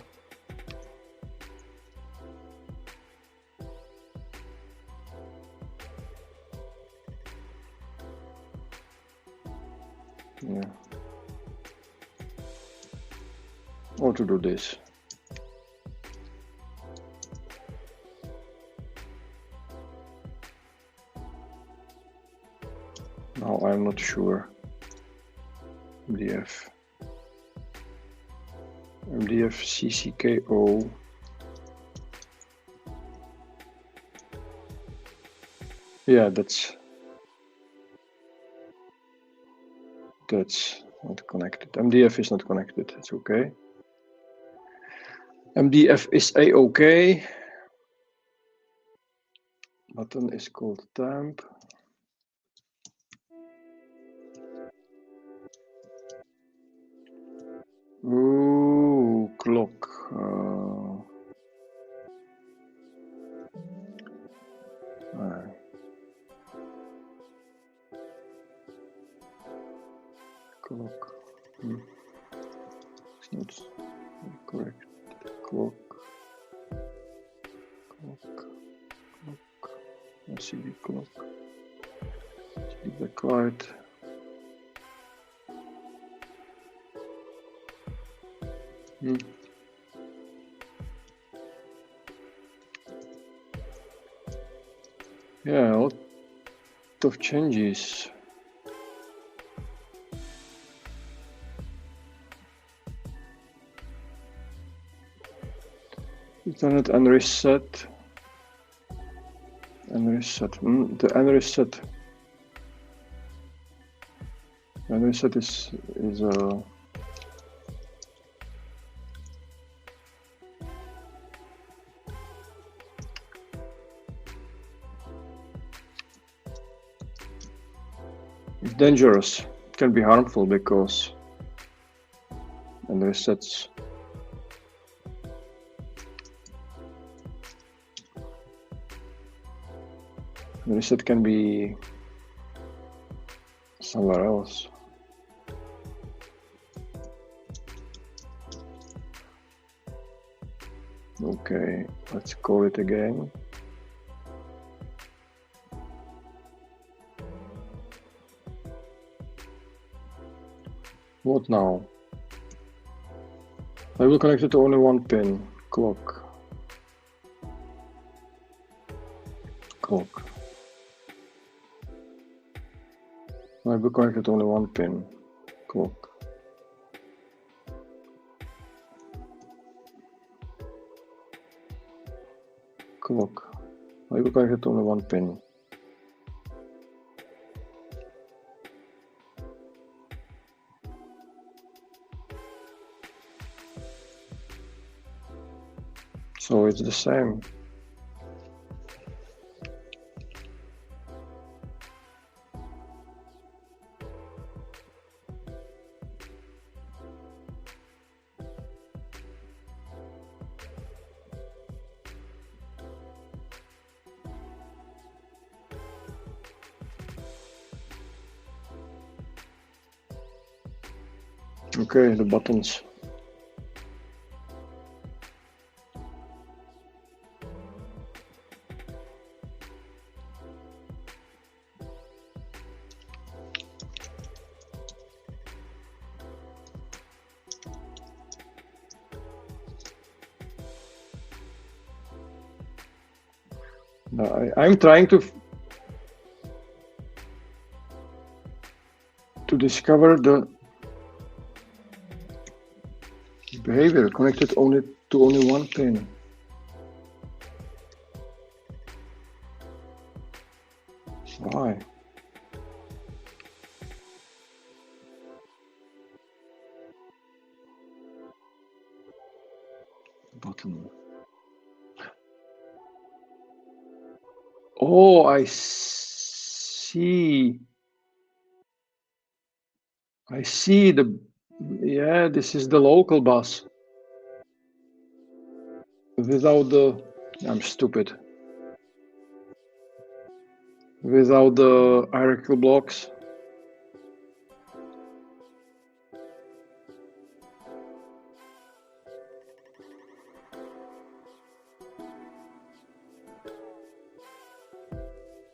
yeah, or to do this. Now I'm not sure. MDF CCKO. Yeah, that's not connected. MDF is not connected. It's okay. MDF is a-okay. Button is called temp. Ooh, clock. Clock. It's not correct. Clock. LCD clock. LCD backlight. Yeah, a lot of changes. Ethernet and reset. And reset. The unreset. Unreset is it's dangerous. It can be harmful because unresets. The reset can be somewhere else. Okay, let's call it again. What now? I will connect it to only one pin. Clock. I will connect it to only one pin. Clock. I will connect it to only one pin. So it's the same. Okay, the buttons. I'm trying to discover the behavior connected only to only one pin. Why? Button. Oh, I see. I see the, yeah, this is the local bus. Without the, I'm stupid. Without the hierarchical blocks.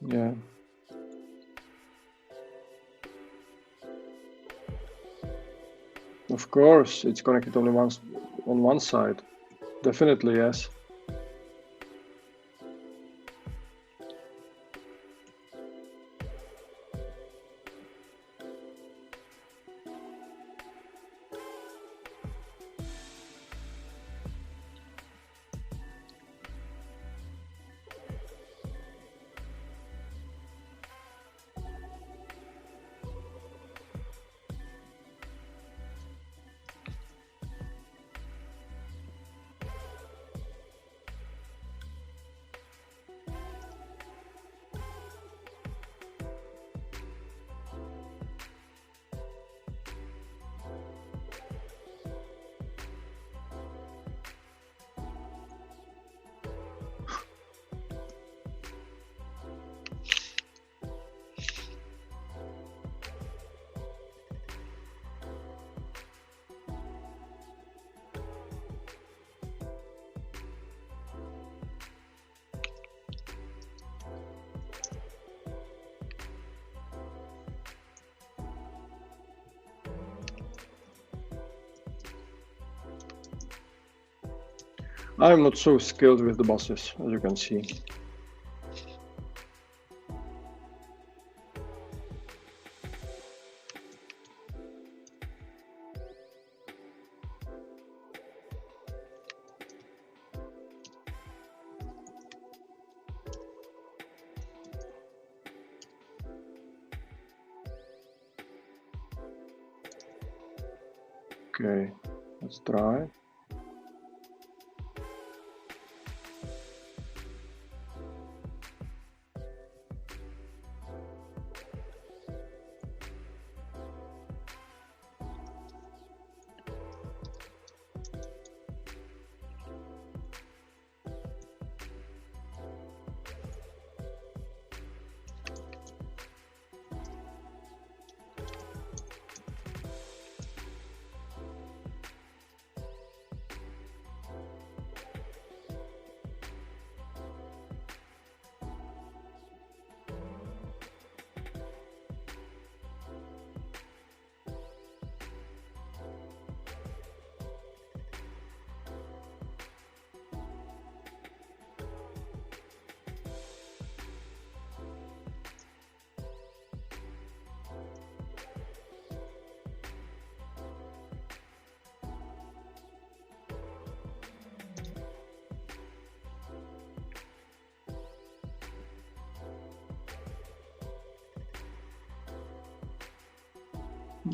Yeah. Of course, it's connected only once on one side. Definitely, yes. I'm not so skilled with the buses, as you can see. Okay, let's try.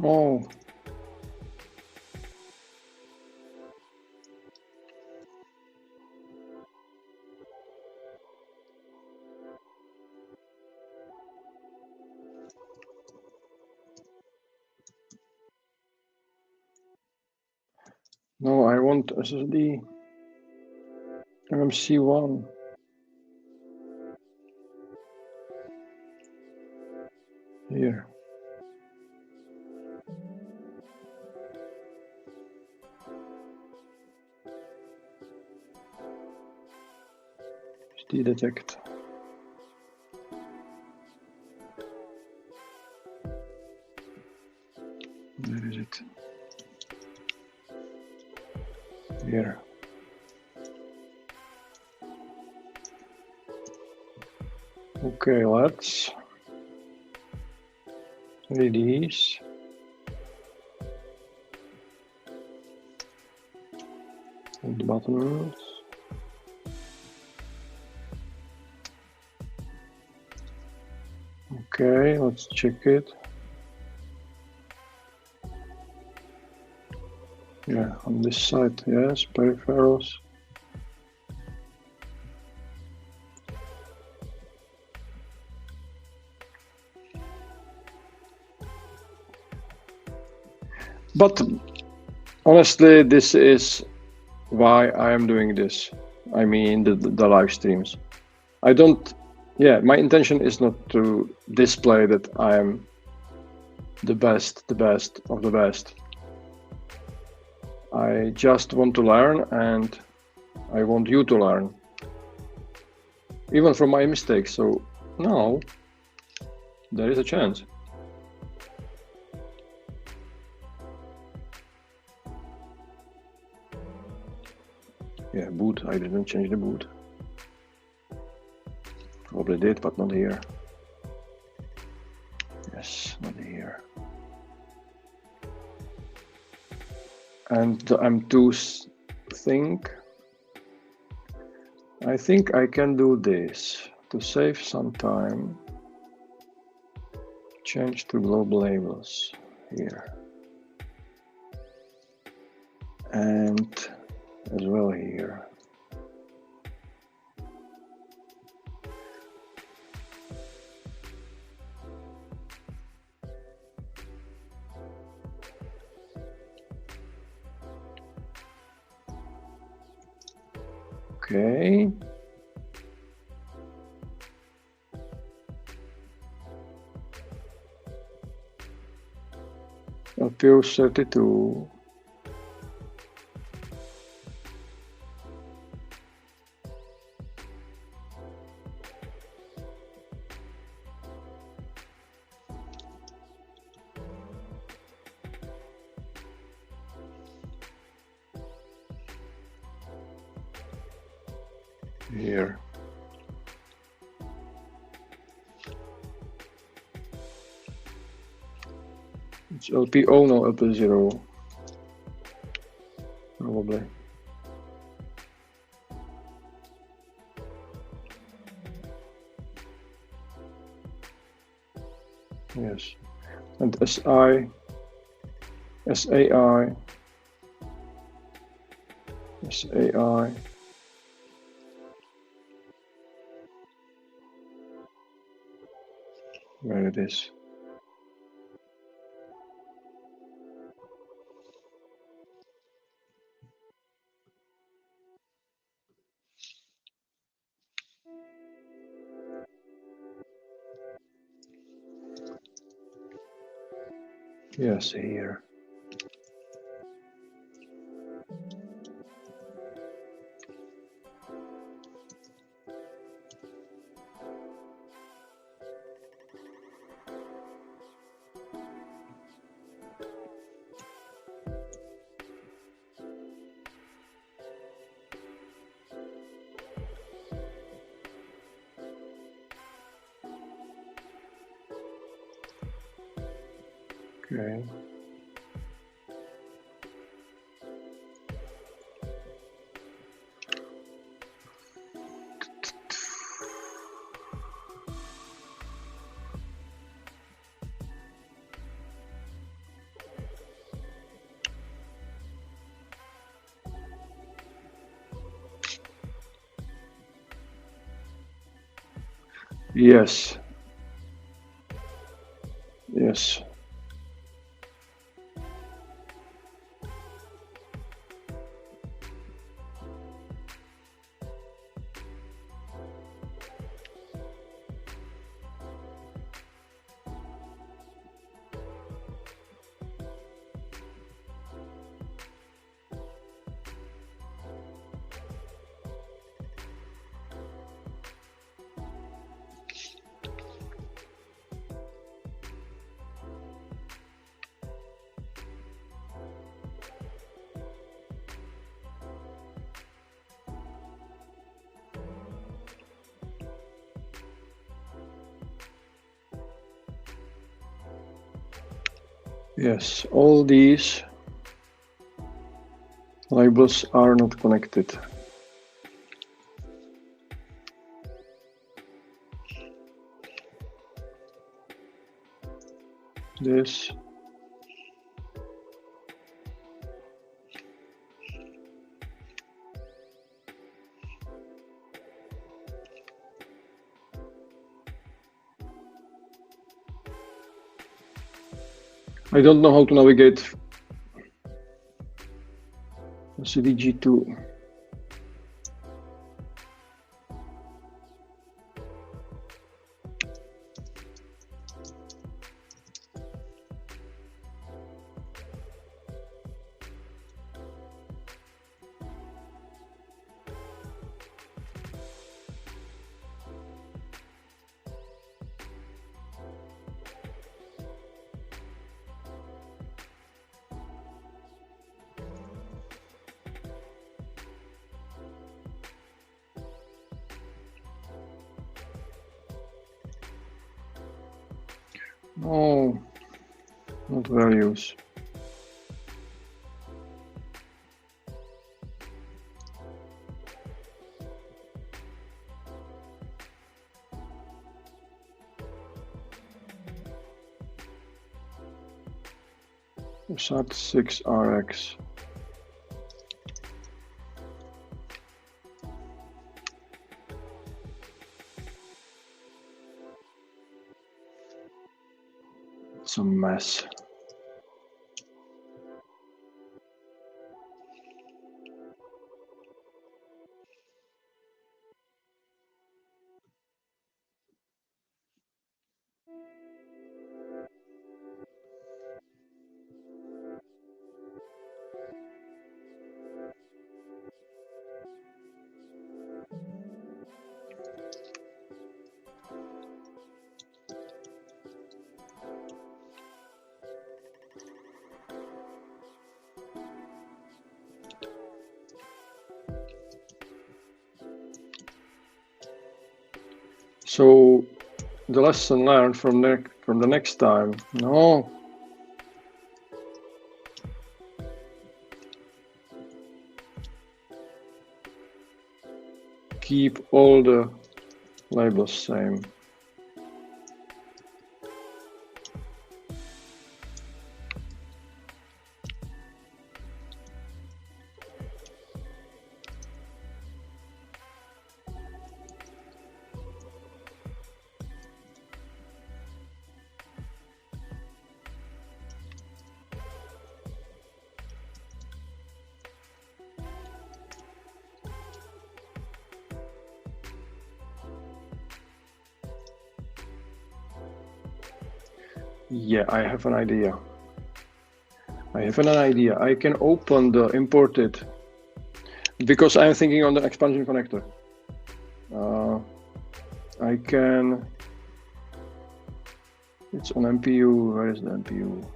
Oh, no, I want SSD MMC1. Here. SD detect. Where is it? Here. Okay, let's release. And buttons. Okay, let's check it. Yeah, on this side, yes, peripherals. But honestly, this is why I am doing this. I mean, the live streams. I don't, yeah, my intention is not to display that I am the best of the best. I just want to learn, and I want you to learn, even from my mistakes. So now there is a chance. Yeah, boot, I didn't change the boot. Probably did, but not here. Yes, not here. And the M2 thing, I think I can do this to save some time. Change to global labels here. And as well here. Okay. LPO32. Here. It's LPO, no LP0. Probably. Yes. And SI, SAI, SAI. Where it is. Yes, here. Okay. Yes. Yes. Yes, all these Labels are not connected. This. I don't know how to navigate CDG2. No, not values. SAT6RX. It's a mess. So the lesson learned from the next time. No. Keep all the labels same. Yeah, I have an idea. I can open the imported because I'm thinking on the expansion connector. I can. It's on MPU. Where is the MPU?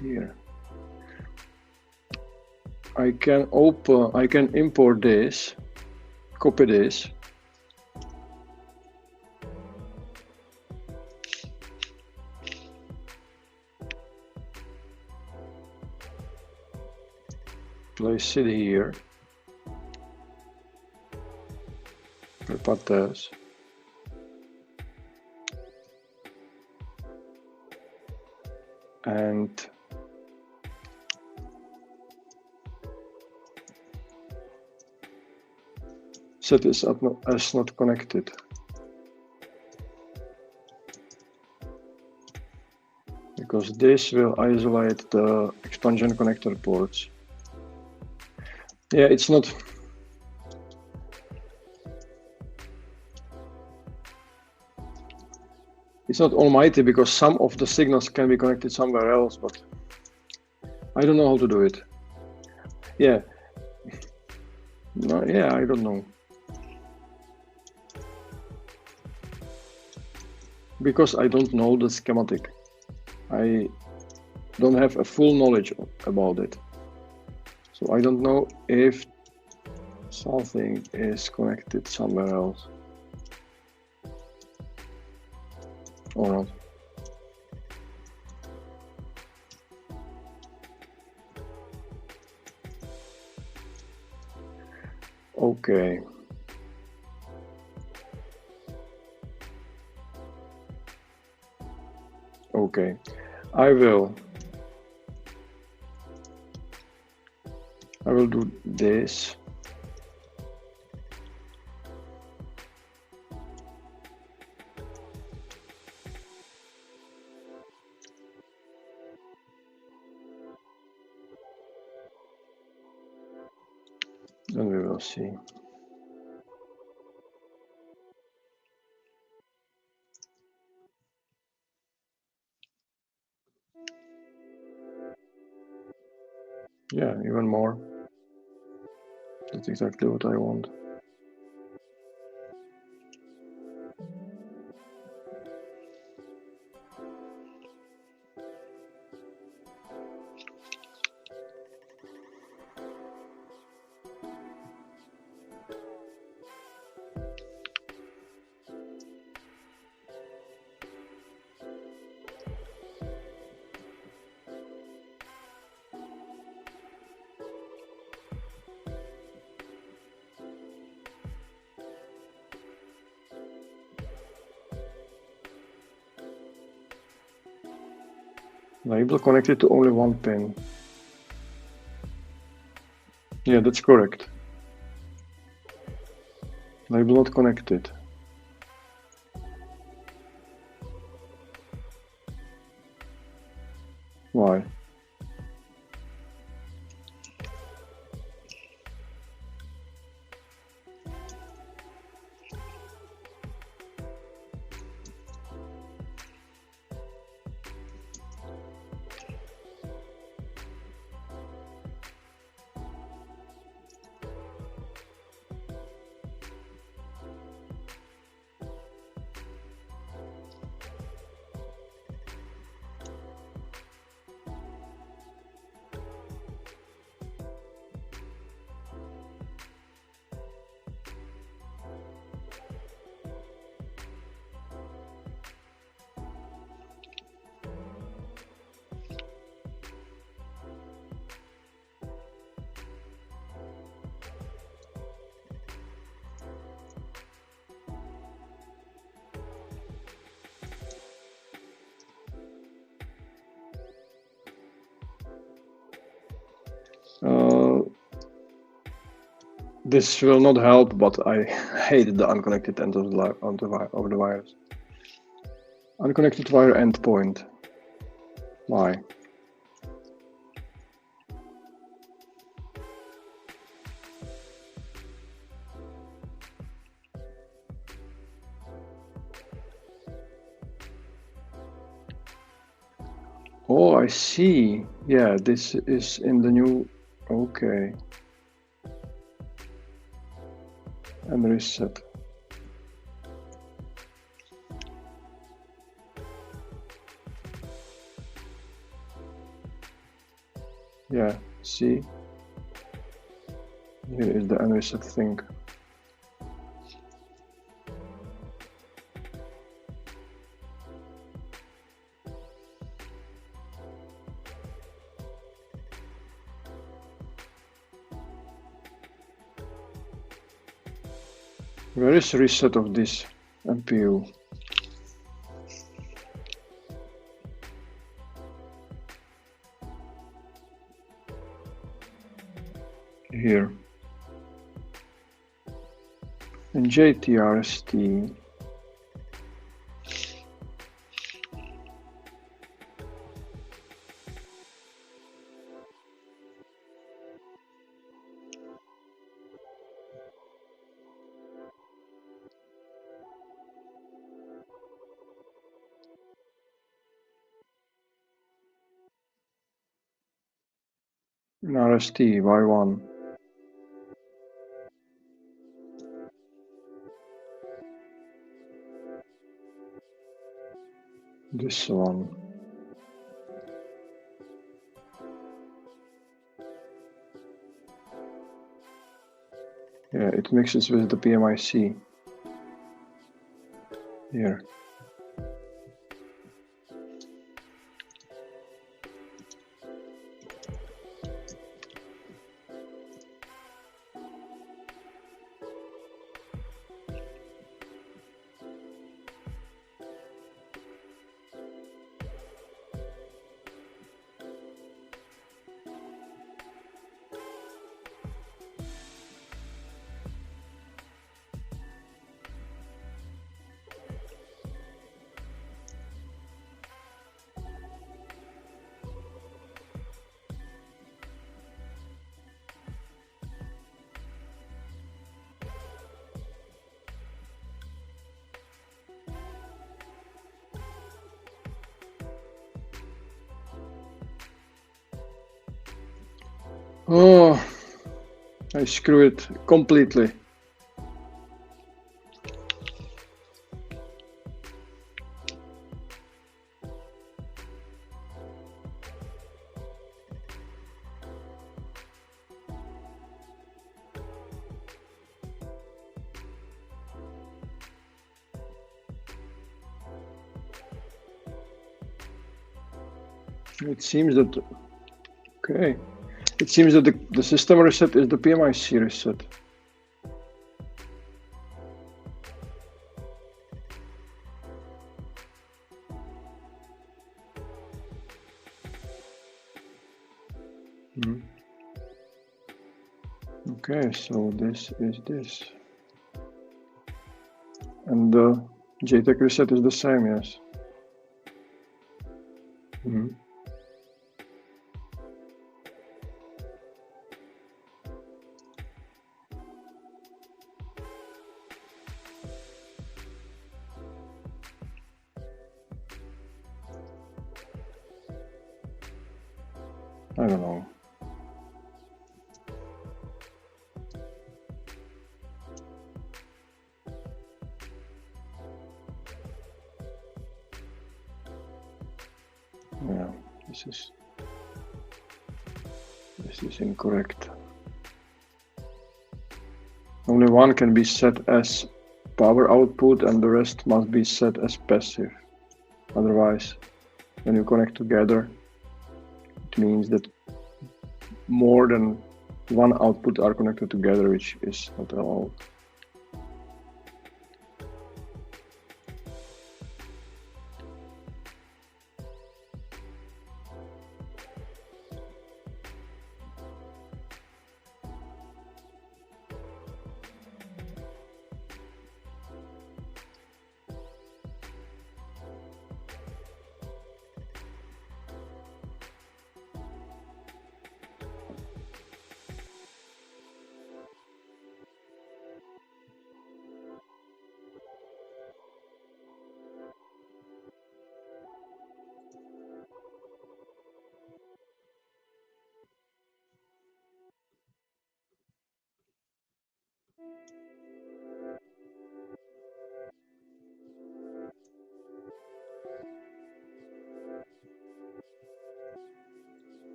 Here. I can import this, copy this. Place it here. Reparters. And set this up as not connected. Because this will isolate the expansion connector ports. Yeah, it's not. It's not almighty because some of the signals can be connected somewhere else, but I don't know how to do it. Yeah. No, yeah, I don't know. Because I don't know the schematic. I don't have a full knowledge about it. So I don't know if something is connected somewhere else or not. Okay. Okay. I will do this. Then we will see. Yeah, even more. That's exactly what I want. Label connected to only one pin. Yeah, that's correct. Label not connected. Why? This will not help, but I hate the unconnected end of the wires. Unconnected wire endpoint. Why? Oh, I see. Yeah, this is in the new. Okay. And reset. Yeah, see? Here is the unreset thing. Where is reset of this MPU? Here. And JTRST. And RST, Y1. This one. Yeah, it mixes with the PMIC. Here. Oh, I screw it completely. It seems that, okay. It seems that the system reset is the PMIC reset. Okay, so this is this. And the JTAG reset is the same, yes. I don't know. Yeah, this is incorrect. Only one can be set as power output and the rest must be set as passive. Otherwise, when you connect together, it means that more than one output are connected together, which is not allowed.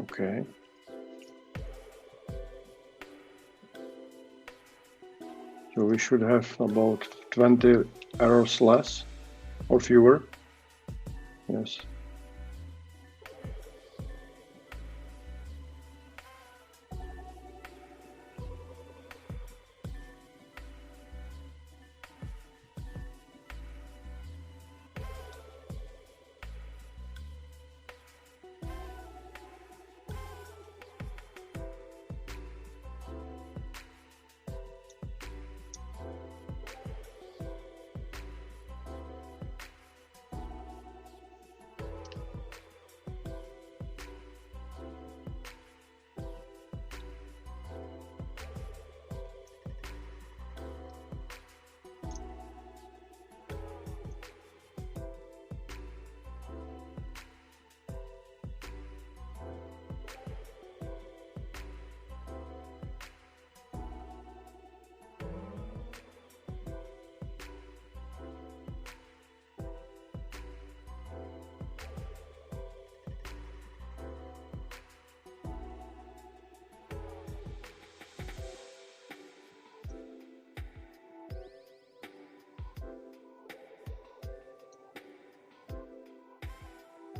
Okay. So we should have about 20 errors less or fewer. Yes.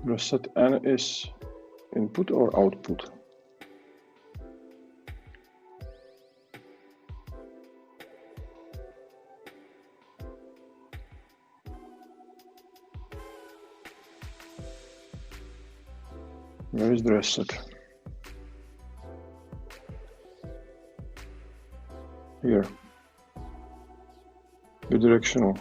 Reset N is input or output? Where is the reset? here, bidirectional.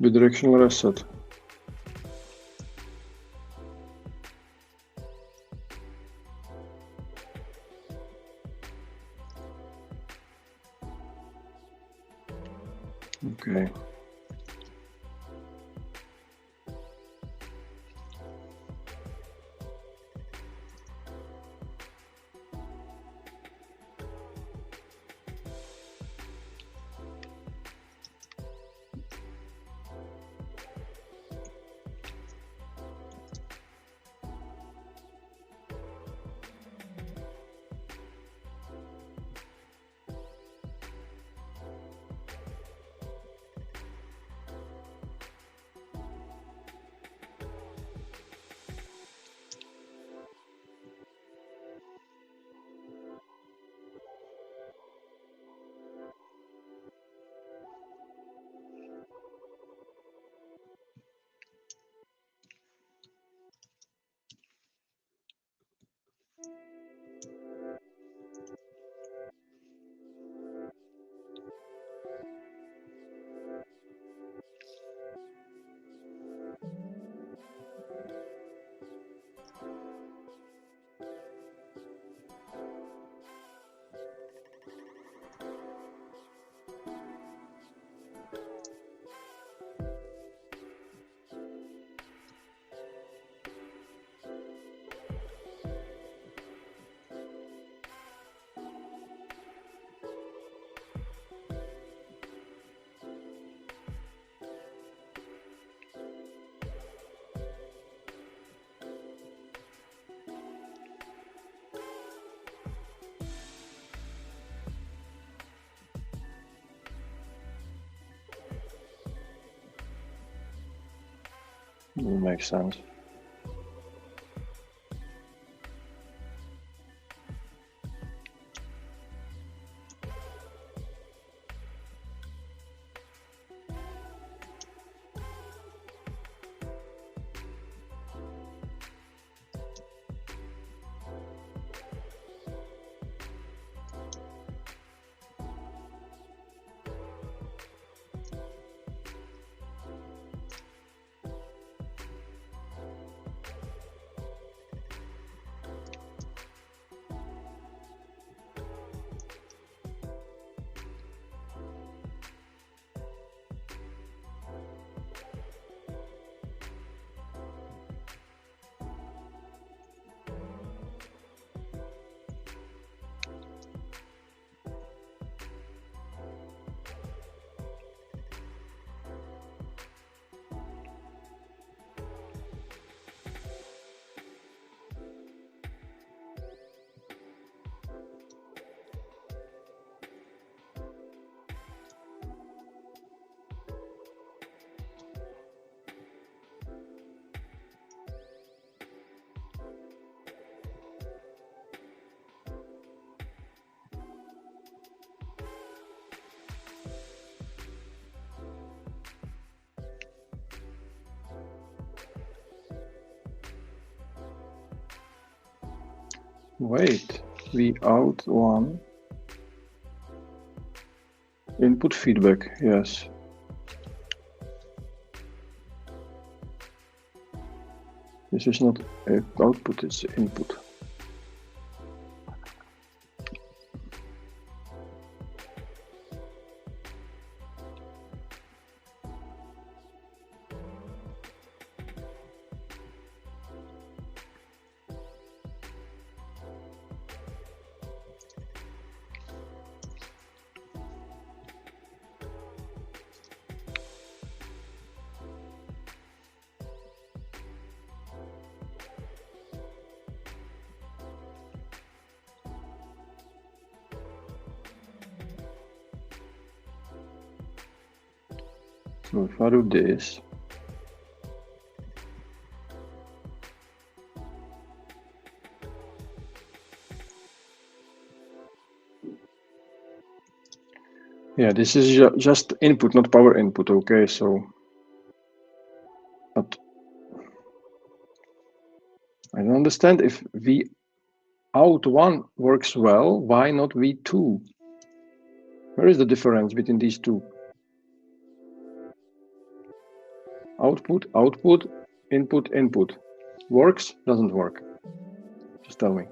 Bidirectional reset. Okay. Makes sense. Wait, we out one input feedback, yes. This is not output, it's input. So if I do this, yeah, this is just input, not power input, okay, so But I don't understand, if V out 1 works well, why not V2? Where is the difference between these two? Output, output, input, input. Works, doesn't work? Just tell me.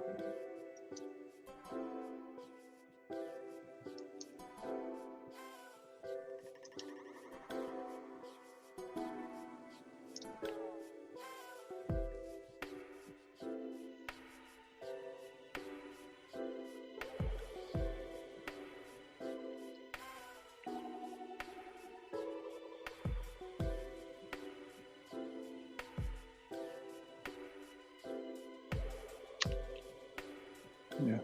Yeah.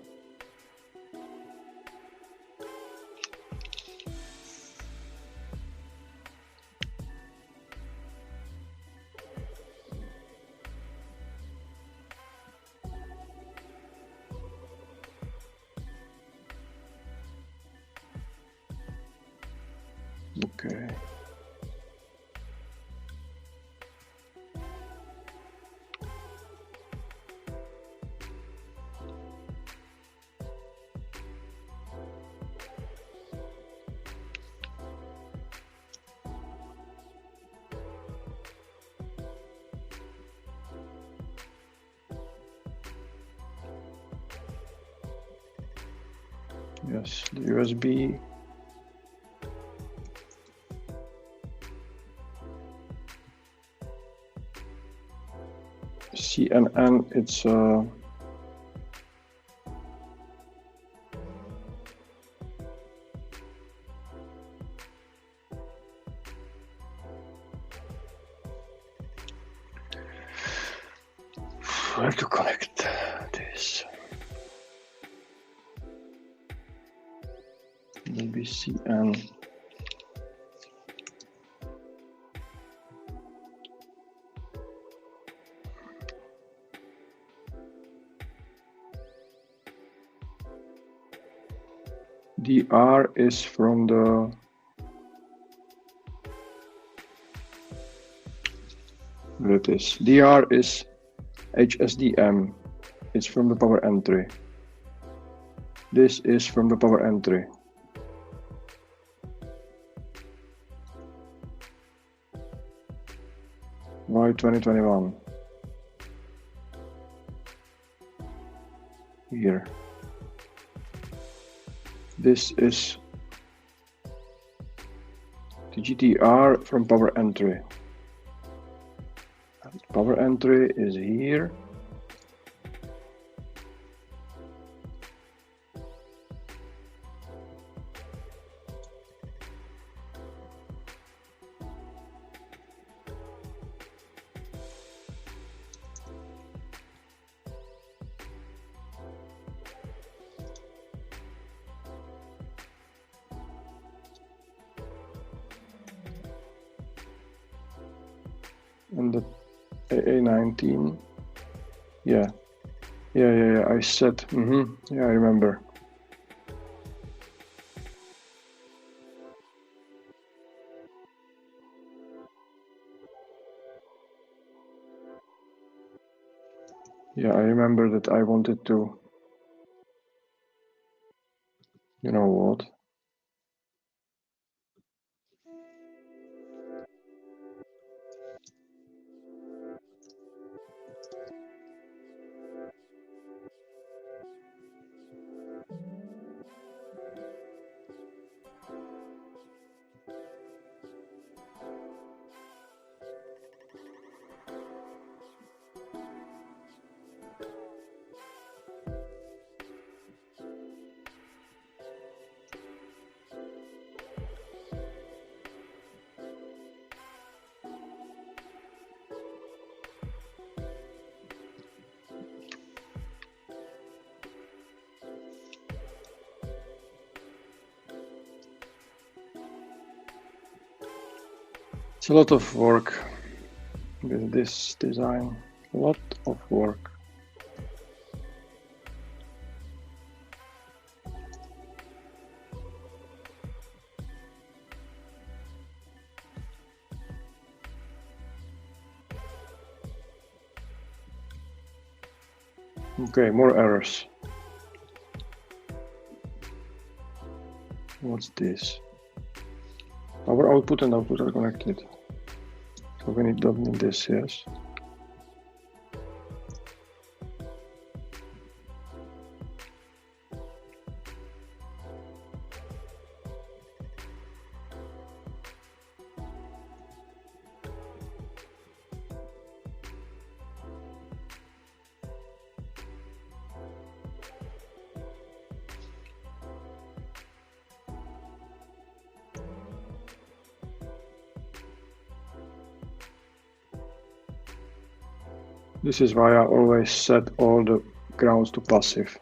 Okay. Yes, the USB. CNN, it's where to connect this? Maybe CN. DR is from the where it is. DR is HSDM. It's from the power entry. This is from the power entry. Why 2021? Here. This is the GTR from power entry. And power entry is here. And the AA19, yeah, I said, yeah, I remember. Yeah, I remember that I wanted to, you know what? It's a lot of work with this design, a lot of work. Okay, more errors. What's this? Our output and output are connected. So we don't need this, yes. This is why I always set all the grounds to passive.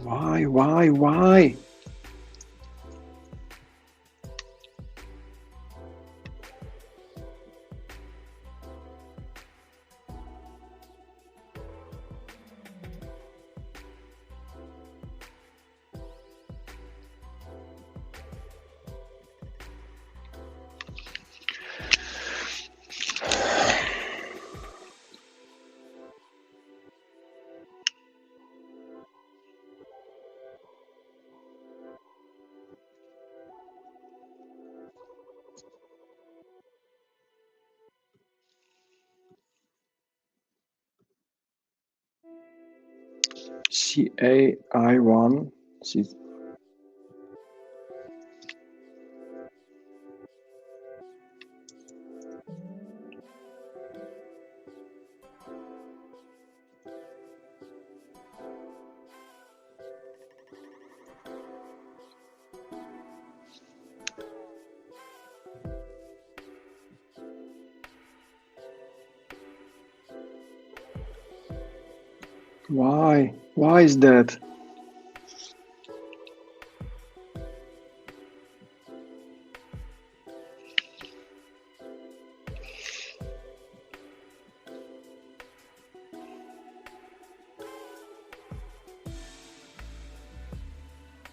Why? CAI1, Why? Why is that?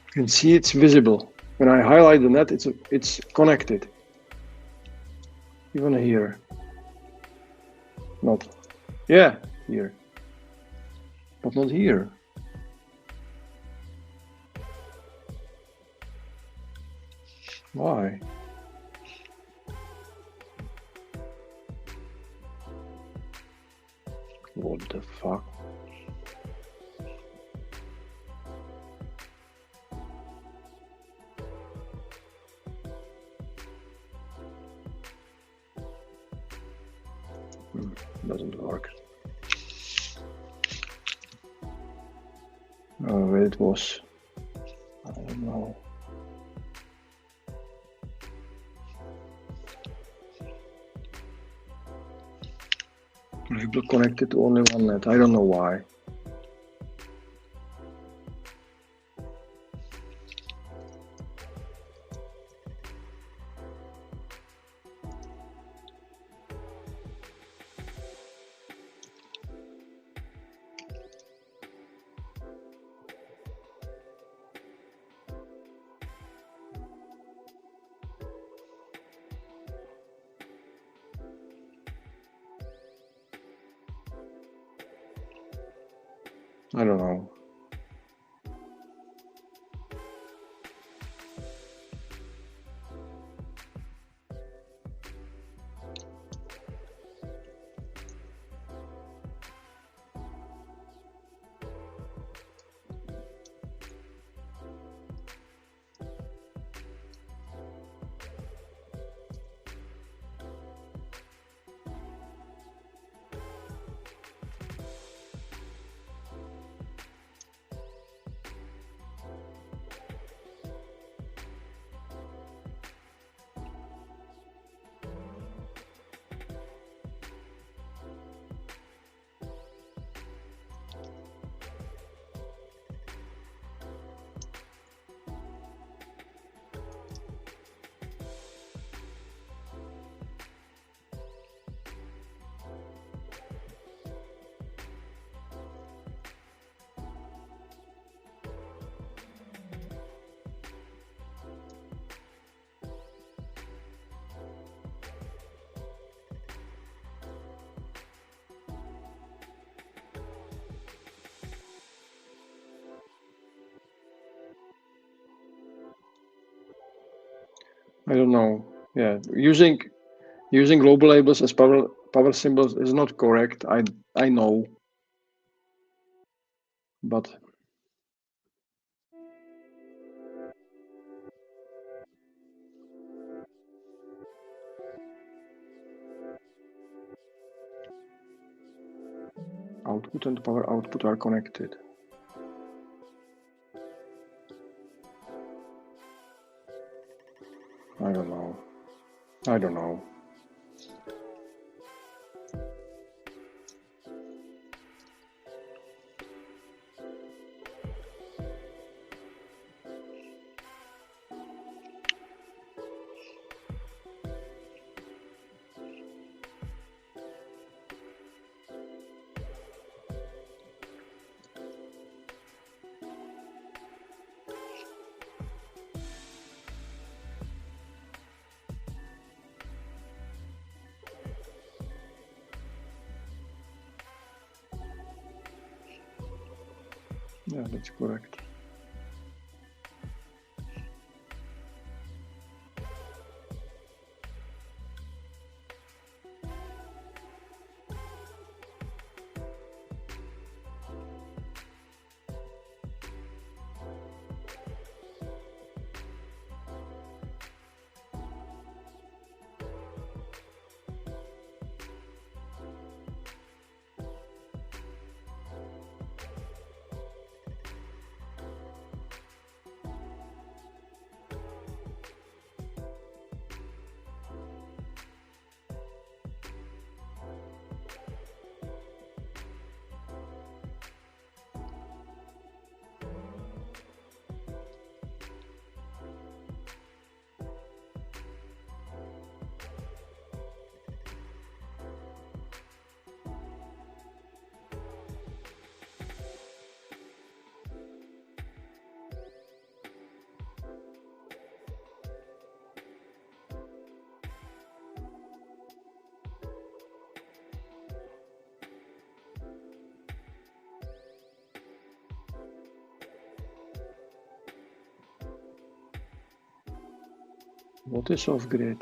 You can see it's visible. When I highlight the net, it's connected. Even here. Not. Yeah, here. But not here. Why? What the fuck? Doesn't work. Oh, it was. I don't know. Label connected to only one net. I don't know why. I don't know. I don't know. Yeah, using global labels as power symbols is not correct. I know, but output and power output are connected. I don't know. I don't know. Yeah, that's correct. What is off grid?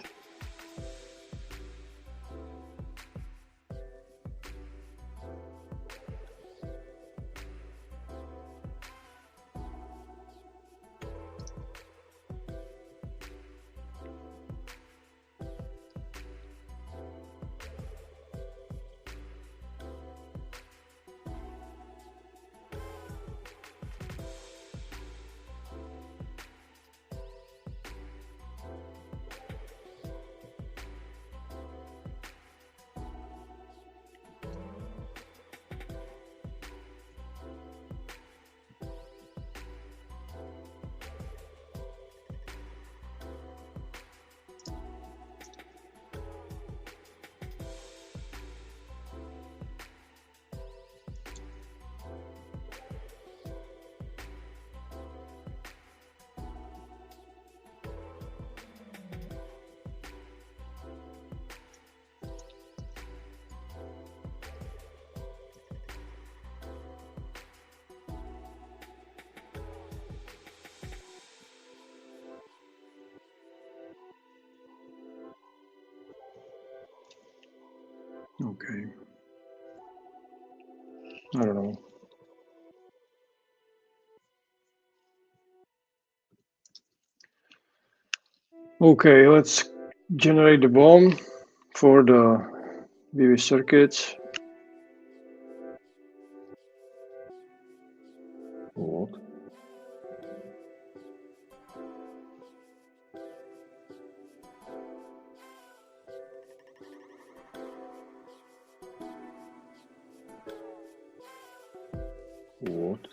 Okay. I don't know. Okay, let's generate the bomb for the VV circuits. What? What?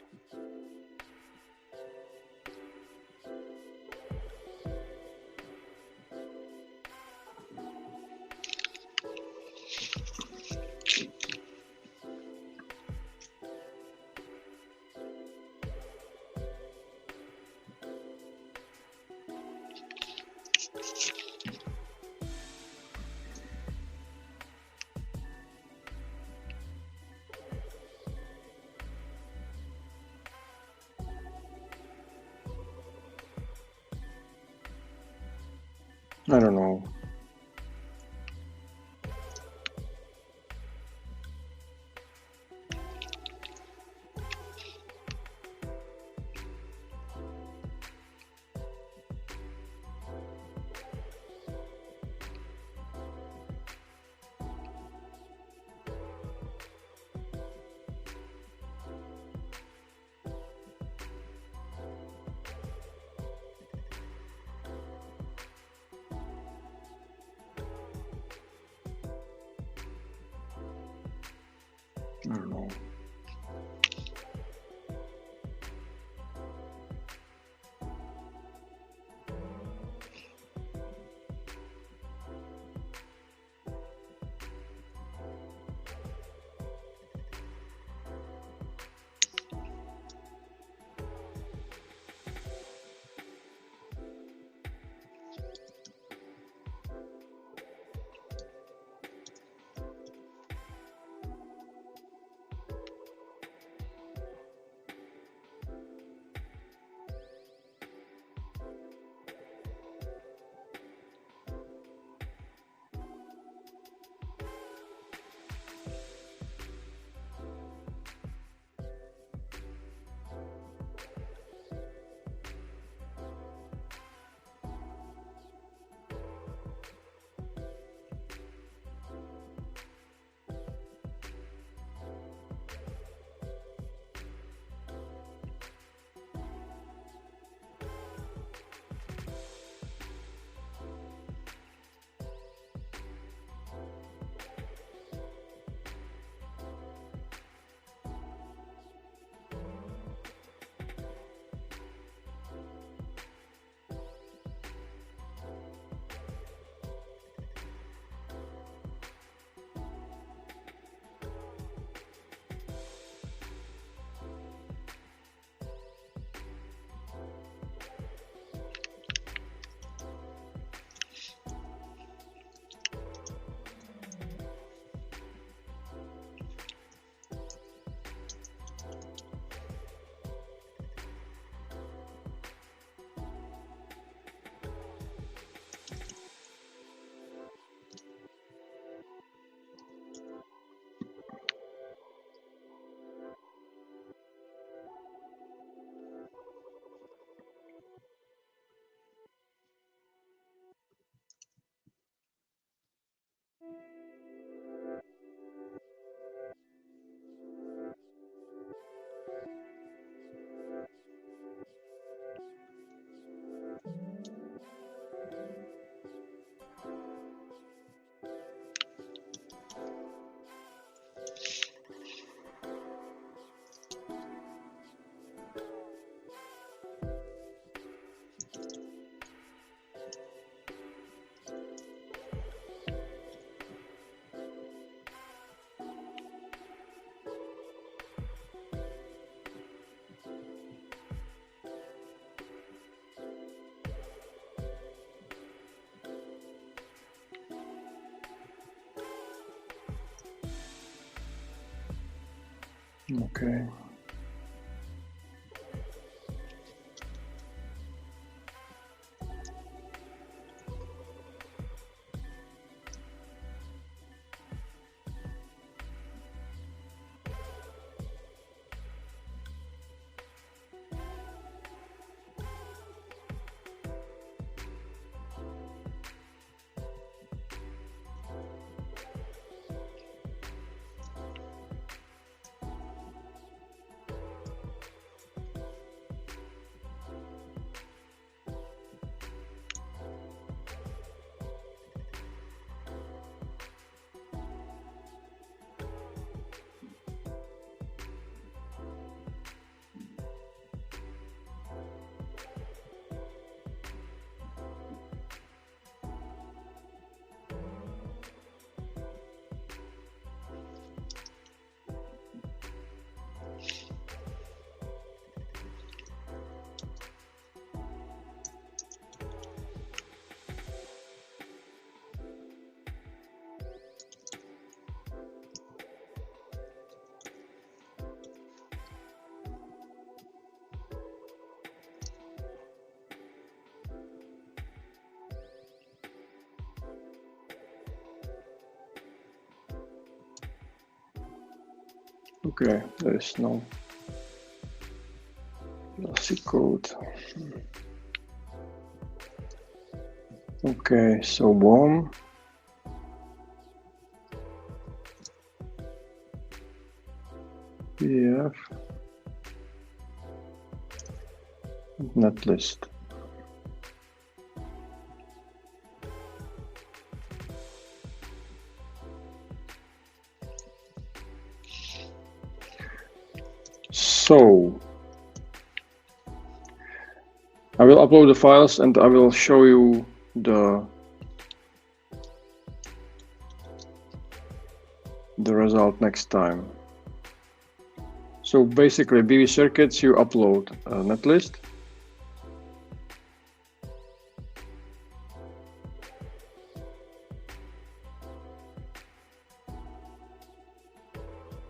I don't know. I don't know. Okay. Okay, there is no classic code. Okay, so boom. PDF. Netlist. So I will upload the files and I will show you the result next time. So basically, BV circuits, you upload a netlist.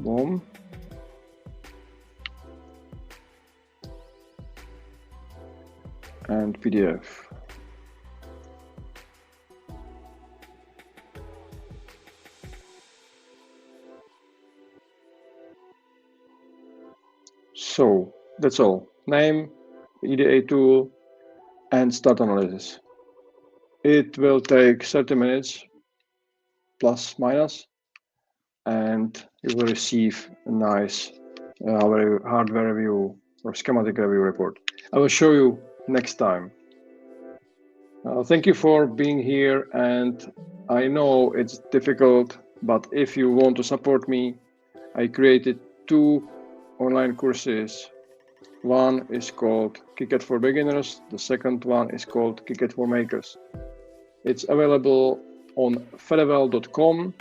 Boom. And PDF. So that's all. Name, EDA tool, and start analysis. It will take 30 minutes plus minus, and you will receive a nice hardware review or schematic review report. I will show you next time. Thank you for being here, and I know it's difficult, but if you want to support me, I created 2 online courses. One is called KiCad for Beginners, the second one is called KiCad for Makers. It's available on fedevel.com.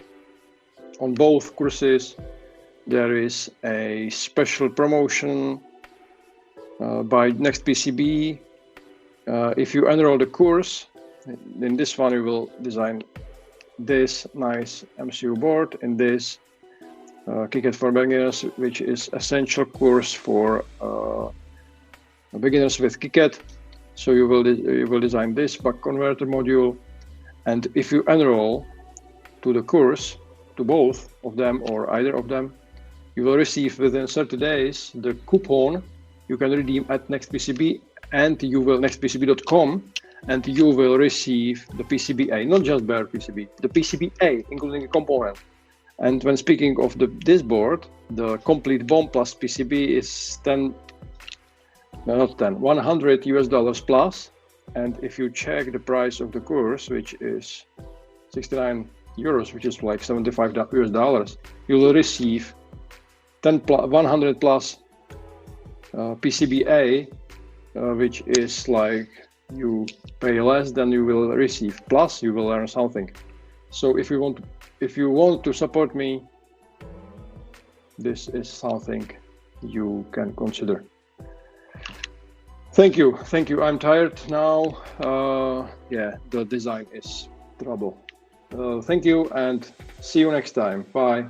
On both courses, there is a special promotion by Next PCB. If you enroll the course, in this one you will design this nice MCU board in this KiCad for Beginners, which is essential course for beginners with KiCad. So you will design this buck converter module, and if you enroll to the course, to both of them or either of them, you will receive within 30 days the coupon you can redeem at Next PCB, and you will nextpcb.com, and you will receive the PCBA, not just bare PCB, the PCBA, including a component. And when speaking of this board, the complete BOM plus PCB is $100 US plus. And if you check the price of the course, which is 69 euros, which is like $75 US, you will receive 100 plus PCBA, which is like you pay less than you will receive, plus you will learn something. So if you want to support me, this is something you can consider. Thank you. I'm tired now. Yeah, the design is trouble. Thank you, and see you next time. Bye.